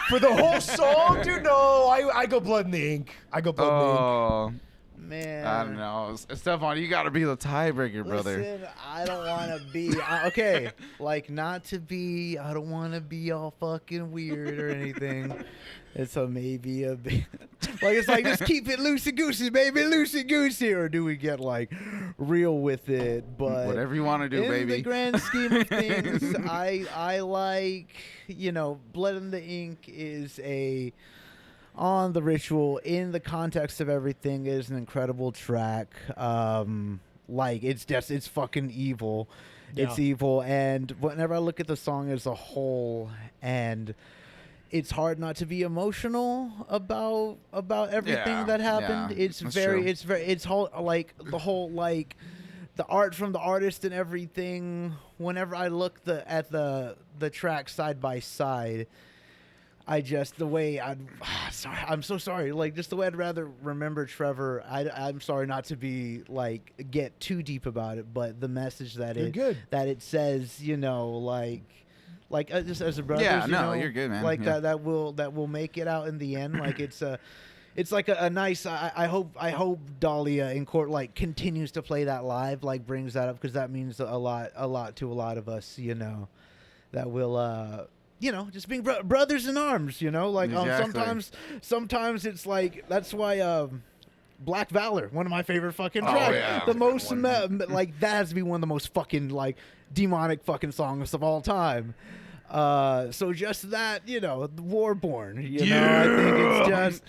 for the whole song, dude. No, I go Blood in the Ink. I go Blood in the Ink. Oh, Man, I don't know. Stefan, you got to be the tiebreaker, brother. Listen, I don't want to be okay. Like, not to be. I don't want to be all fucking weird or anything. It's a maybe a bit. Like, it's like, just keep it loosey goosey, baby, loosey goosey. Or do we get like real with it? But Whatever you want to do, in baby. the grand scheme of things, I like, Blood in the Ink is a. On the Ritual, in the context of everything, is an incredible track. Like, it's fucking evil. It's Yeah. evil, and whenever I look at the song as a whole, and it's hard not to be emotional about everything Yeah, that happened. yeah, It's that's very, true. it's whole, like the whole, like the art from the artist and everything. Whenever I look at the track side by side, I'm so sorry. Like, just the way I'd rather remember Trevor. I'm sorry not to be like get too deep about it, but the message that You're good. that it says, like just as a brother. Yeah, no, you're good, man. Like Yeah. that will make it out in the end. Like it's like a nice. I hope Dahlia in court like continues to play that live, like brings that up, because that means a lot to a lot of us. That will. Just being brothers in arms, like Exactly. sometimes it's like, that's why Black Valor, one of my favorite fucking Oh, tracks, yeah. the most like that has to be one of the most fucking like demonic fucking songs of all time. So just that, Warborn, I think it's just.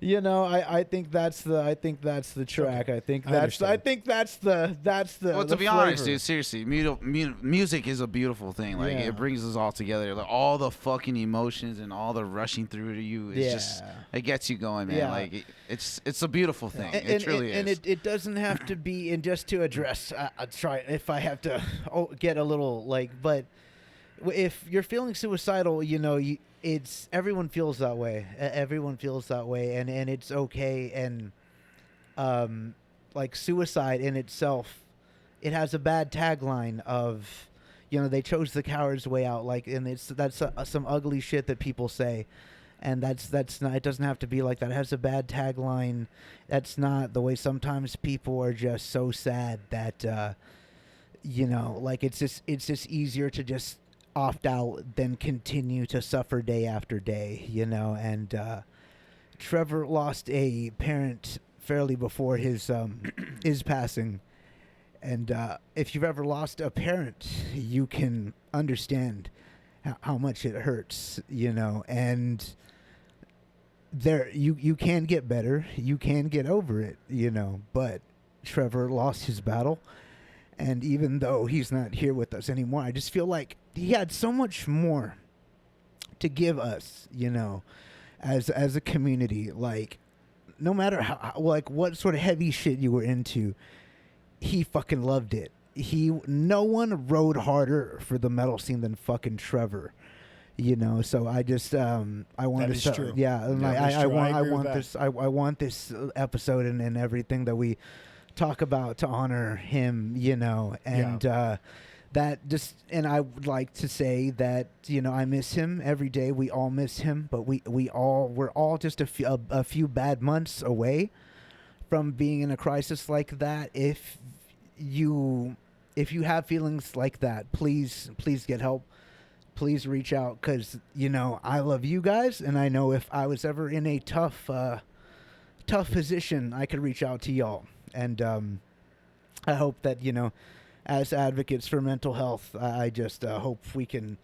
I think that's the track. I think that's the. Well, to the be honest, flavor. dude, seriously, music is a beautiful thing. Like, Yeah. it brings us all together. Like, all the fucking emotions and all the rushing through to you. It's just, it gets you going, man. Yeah. Like, it's a beautiful thing. It truly and is. it doesn't have to be. And just to address, I'll try if I have to get a little like, but if you're feeling suicidal, it's everyone feels that way. Everyone feels that way, and it's okay. And like suicide in itself, it has a bad tagline of, they chose the coward's way out. Like, and that's some ugly shit that people say, and that's not. It doesn't have to be like that. It has a bad tagline. That's not the way. Sometimes people are just so sad that, like it's just easier to just opt out than continue to suffer day after day, and Trevor lost a parent fairly before his passing, And if you've ever lost a parent, you can understand how much it hurts, you know. And there, you can get better, you can get over it, you know. But Trevor lost his battle, and even though he's not here with us anymore, I just feel like he had so much more to give us, you know, as a community. Like, no matter how like what sort of heavy shit you were into, he fucking loved it. No one rode harder for the metal scene than fucking Trevor, you know. So I just I want That to is start, true. yeah, and That I, is I true. want I I agree with want that. this I want this episode and everything that we talk about to honor him, you know. And that just, and I would like to say that, you know, I miss him every day. We all miss him, but we're all just a few bad months away from being in a crisis like that. If you have feelings like that, please get help. Please reach out, because, you know, I love you guys, and I know if I was ever in a tough position, I could reach out to y'all. And I hope that, you know, as advocates for mental health, I just hope we can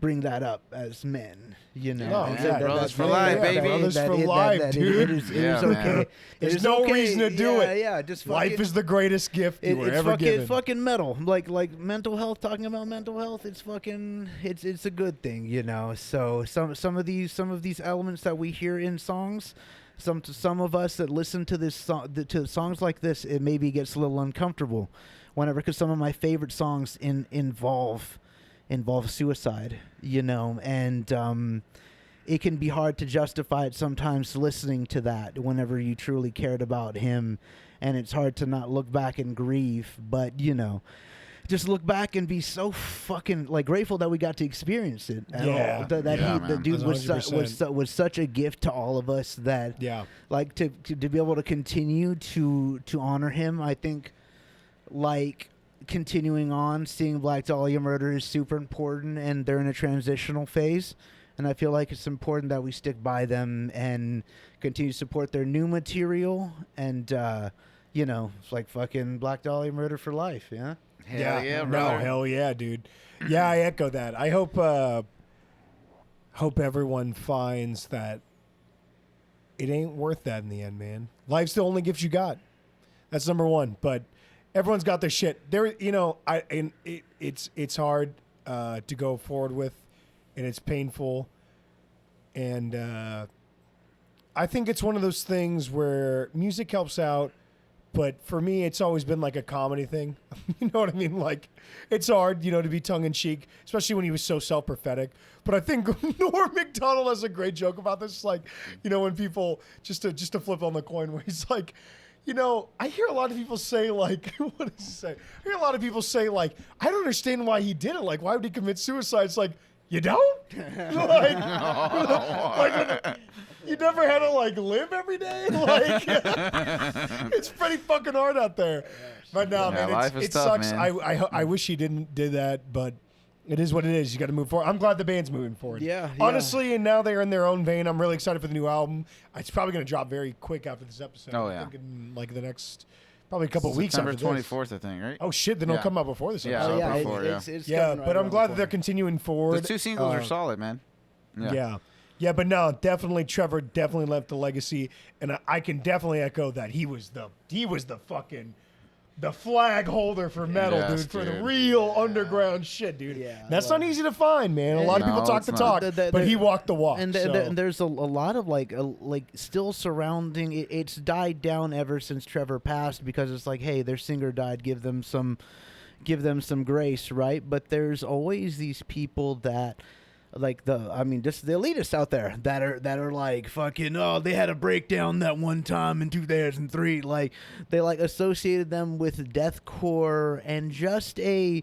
bring that up as men, you know. Oh, And yeah. Brothers for life, baby. Brothers for life, dude. It is Yeah, okay. man. It There's is no okay. reason to do it. Yeah, just Life fucking, is the greatest gift you were it's ever fucking, given. fucking metal. Like mental health. Talking about mental health, it's fucking. It's a good thing, you know. So some of these elements that we hear in songs, some of us that listen to this to songs like this, it maybe gets a little uncomfortable, whenever, because some of my favorite songs involve suicide, you know. And it can be hard to justify it sometimes listening to that whenever you truly cared about him, and it's hard to not look back and grieve. But, you know, just look back and be so fucking like grateful that we got to experience it at Yeah. all. That Yeah, the man. dude was 100%. such a gift to all of us, that like to be able to continue to honor him. I think, like, continuing on, seeing Black Dahlia Murder is super important, and they're in a transitional phase, and I feel like it's important that we stick by them and continue to support their new material. And you know, it's like fucking Black Dahlia Murder for life. Yeah. Hell yeah, no, brother. hell yeah, dude. Yeah, I echo that. I hope everyone finds that it ain't worth that in the end, man. Life's the only gift you got. That's number one. But everyone's got their shit. There, you know, it's hard to go forward with, and it's painful. And I think it's one of those things where music helps out. But for me, it's always been like a comedy thing. You know what I mean? Like, it's hard, you know, to be tongue-in-cheek, especially when he was so self-prophetic. But I think Norm Macdonald has a great joke about this. Like, you know, when people, just to flip on the coin, where he's like, you know, I hear a lot of people say, like, what does he say? I hear a lot of people say, like, I don't understand why he did it. Like, why would he commit suicide? It's like, you don't? like, you never had to, like, live every day? Like, it's pretty fucking hard out there. But no, Yeah, man, life is it tough, sucks. man. I wish he didn't do that, but it is what it is. You got to move forward. I'm glad the band's moving forward. Yeah. Honestly, and now they're in their own vein. I'm really excited for the new album. It's probably going to drop very quick after this episode. Oh, I yeah. think in, like, the next, probably a couple of weeks after September this. 24th, I think, right? Oh, shit. Then it'll Yeah. come out before this Yeah. episode. Oh yeah, before, yeah. it's Yeah, coming right but I'm around glad the that they're corner. continuing forward. The two singles are solid, man. Yeah. Yeah, but no, definitely Trevor definitely left a legacy, and I can definitely echo that he was the fucking the flag holder for metal, Yes, dude, for the dude. real underground shit, dude. Yeah, That's well- not easy to find, man. A lot of No, people talk it's the not. talk, The- but he walked the walk. And so. there's a lot of like still surrounding it. It's died down ever since Trevor passed, because it's like, hey, their singer died, give them some grace, right? But there's always these people that, like, just the elitists out there that are like, fucking, oh, they had a breakdown that one time in 2003. Like, they like associated them with deathcore and just a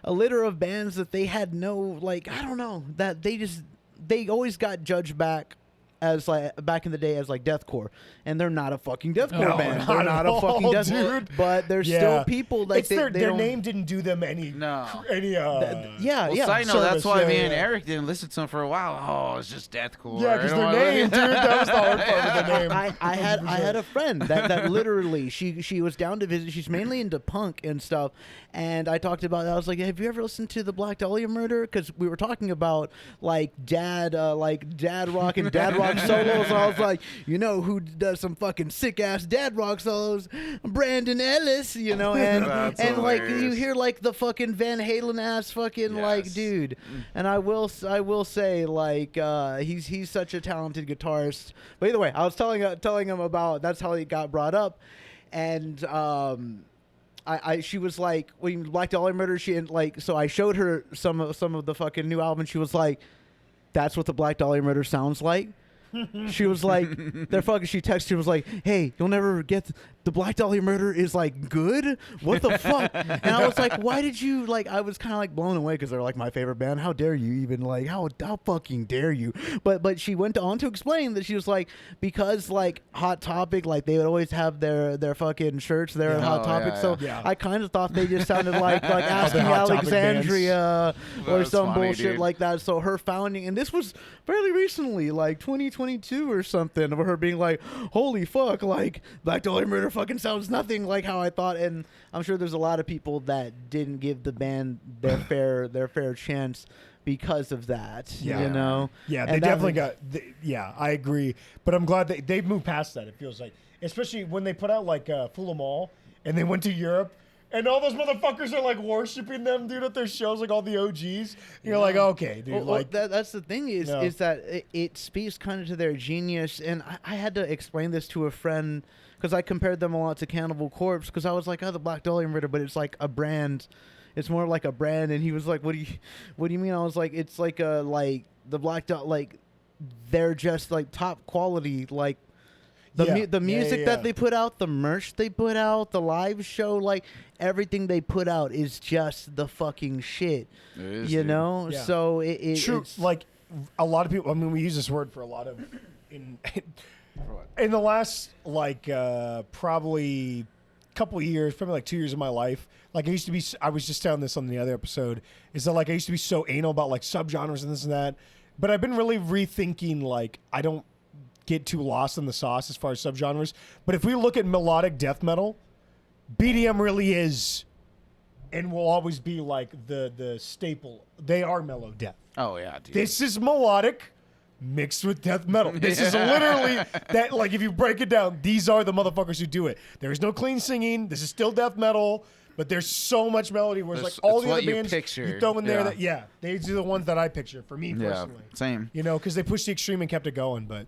litter of bands that they had no, like, I don't know, that they always got judged back as like back in the day as like deathcore, and they're not a fucking deathcore No, band. not They're at not a fucking all, deathcore, dude. but they're Yeah. still people like It's they their don't, name didn't do them any. No. yeah, Well, yeah. side note, that's Service, why yeah, me and yeah. Eric didn't listen to them for a while. Oh, it's just deathcore. Yeah, because their name, dude. That was the hard part of the name. I had a friend that literally she was down to visit. She's mainly into punk and stuff, and I talked about that. I was like, have you ever listened to the Black Dahlia Murder? Because we were talking about like dad rock and dad rock solos. So I was like, you know who does some fucking sick ass dad rock solos? Brandon Ellis, you know, and That's and like you hilarious. hear like the fucking Van Halen ass fucking like Yes. dude. And I will say like he's such a talented guitarist. But either way, I was telling him about that's how he got brought up, and she was like, when Black Dahlia Murder, so I showed her some of the fucking new album. She was like, that's what the Black Dahlia Murder sounds like. She was like, they're fucking. She texted. She was like, "Hey, you'll never get the Black Dahlia Murder is like good. What the fuck?" And I was like, "Why did you like?" I was kind of like blown away because they're like my favorite band. How dare you even like? How fucking dare you? But she went on to explain that she was like, because like Hot Topic, like they would always have their fucking shirts there at Hot Oh, Topic. yeah, So yeah. I kind of thought they just sounded like Asking Hot Topic Alexandria or That's some funny, bullshit dude. like that. So her founding, and this was fairly recently, like 2022 or something, of her being like, holy fuck, like Black Dahlia Murder fucking sounds nothing like how I thought. And I'm sure there's a lot of people that didn't give the band their fair chance because of that. Yeah. You know? Yeah, And they that definitely was- yeah, I agree. But I'm glad they've moved past that, it feels like. Especially when they put out like Fool 'em All and they went to Europe and all those motherfuckers are like worshiping them, dude, at their shows, like all the OGs. You're like, okay, dude. Well, like, that's the thing is No. is that it speaks kind of to their genius. And I had to explain this to a friend because I compared them a lot to Cannibal Corpse because I was like, oh, the Black Dahlia Murder, but it's like a brand. It's more like a brand. And he was like, what do you mean? I was like, it's like the Black Dahlia, like they're just like top quality, like the music that they put out, the merch they put out, the live show, like everything they put out is just the fucking shit. It is, You dude. know? Yeah. So true. it's Like a lot of people, I mean, we use this word for a lot of in the last like probably couple of years, probably like 2 years of my life. Like I was just telling this on the other episode, is that like I used to be so anal about like subgenres and this and that, but I've been really rethinking, like I don't get too lost in the sauce as far as subgenres. But if we look at melodic death metal, BDM really is and will always be like the staple. They are mellow death. Oh yeah, dude. This is melodic mixed with death metal. This is literally that, like, if you break it down, these are the motherfuckers who do it. There is no clean singing. This is still death metal, but there's so much melody where it's It's- like all it's the other what you bands picture. you throw in there Yeah. these are the ones that I picture for me Yeah, personally. same. You know, because they pushed the extreme and kept it going. But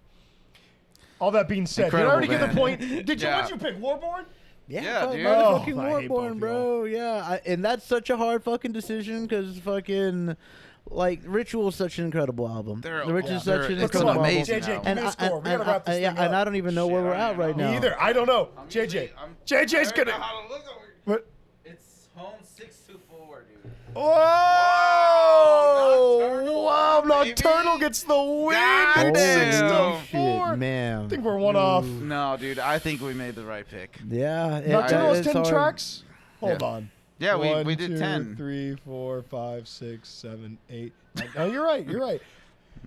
all that being said, did I Incredible already get the band. point? Did you? Yeah. What did you pick? Warborn? Yeah, fuck, dude. motherfucking Oh, I hate both Warborn, of bro. Yeah, and that's such a hard fucking decision because fucking like Ritual is such an incredible album. They're- The Ritual yeah, is such they're- an it's incredible an album. amazing JJ, album. give me a score. We gotta wrap this thing and up. I don't even know where we're at right now. Me either. I don't know. I'm JJ. usually- I'm- JJ's I don't know gonna. how to look over- What? It's home 624, dude. Whoa! Nocturnal, Wow, baby. Nocturnal gets the win. God It's damn. 6 to 4. Shit, man. I think we're one off. No, dude. I think we made the right pick. Yeah, Nocturnal has it's 10 hard. tracks? Hold Yeah. on. Yeah, we 1, did 2, 10. 3, 4, 5, 6, 7, 8, 9. No, you're right. You're right.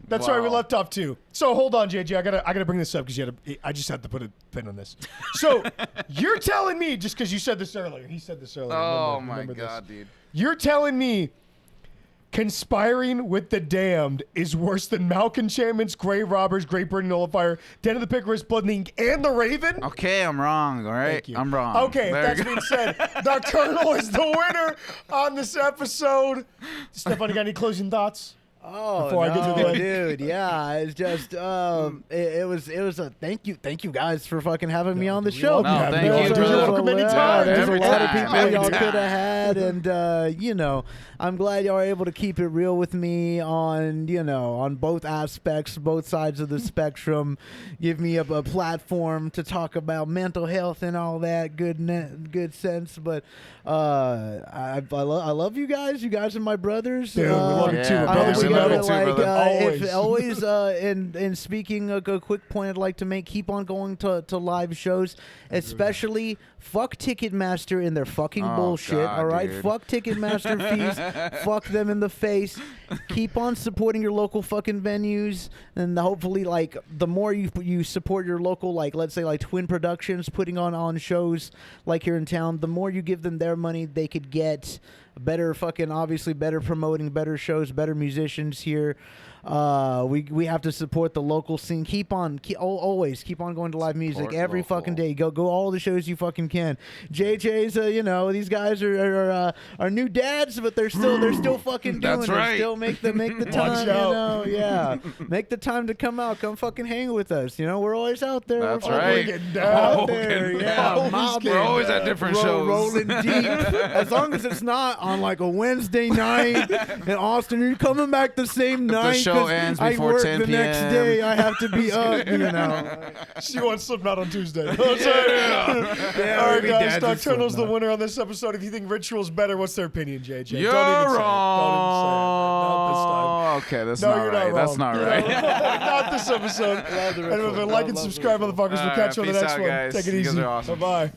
That's right. We Wow. left off 2. So hold on, JJ. I gotta bring this up because I just had to put a pin on this. So you're telling me, just because you said this earlier, he said this earlier. Oh remember my this. god, dude. You're telling me Conspiring with the Damned is worse than Malenchantments, Grave Robbers, Great Burning Nullifier, Den of the Pickers, Blood and Ink, and The Raven? Okay, I'm wrong. All right, Thank you. I'm wrong. Okay, There that's you go. being said, Nocturnal is the winner on this episode. Stefan, you got any closing thoughts? Oh Before I no, get to the end. dude! Yeah, it's just it was a thank you guys for fucking having me on the show. No, thank you, There's brother. a Welcome lot- anytime. There's Every a lot of time. people Every y'all time. could have had, and you know, I'm glad y'all are able to keep it real with me on both aspects, both sides of the spectrum. Give me a platform to talk about mental health and all that good sense. But I love you guys. You guys are my brothers. Dude, we love you too. Yeah, We're I brothers hope we We love gotta, you too, brother. Always. And speaking a quick point I'd like to make, keep on going to live shows, especially fuck Ticketmaster and their fucking bullshit. God, all right, dude. fuck Ticketmaster fees, fuck them in the face. Keep on supporting your local fucking venues, and hopefully, like, the more you support your local, like, let's say like Twin Productions putting on shows like here in town, the more you give them their money, they could get better fucking, obviously better promoting, better shows, better musicians here. We have to support the local scene. Always keep on going to live music Support every local. fucking day. Go all the shows you fucking can. JJ's, these guys are new dads, but they're still fucking doing That's it. right. Still make the time, out. yeah. Make the time to come out. Come fucking hang with us. We're always out there. That's We're right. Getting down. out there, yeah. Always Mobbing. We're always at different shows. Rolling deep. As long as it's not on like a Wednesday night in Austin, you're coming back the same night. show 'cause ends I before work 10 the next p.m. day. I have to be up. She wants Slipknot on Tuesday. All Yeah, right, we guys. dads are Nocturnal's the Slipknot. winner on this episode. If you think Ritual's better, what's their opinion, JJ? You're Don't even wrong. say it. Okay, that's No, not you're right. not That's wrong. not right. Not this episode. And remember, like and subscribe, motherfuckers. We'll All catch you on the right, next peace one. out, guys. Take it You guys easy. are awesome. Bye-bye.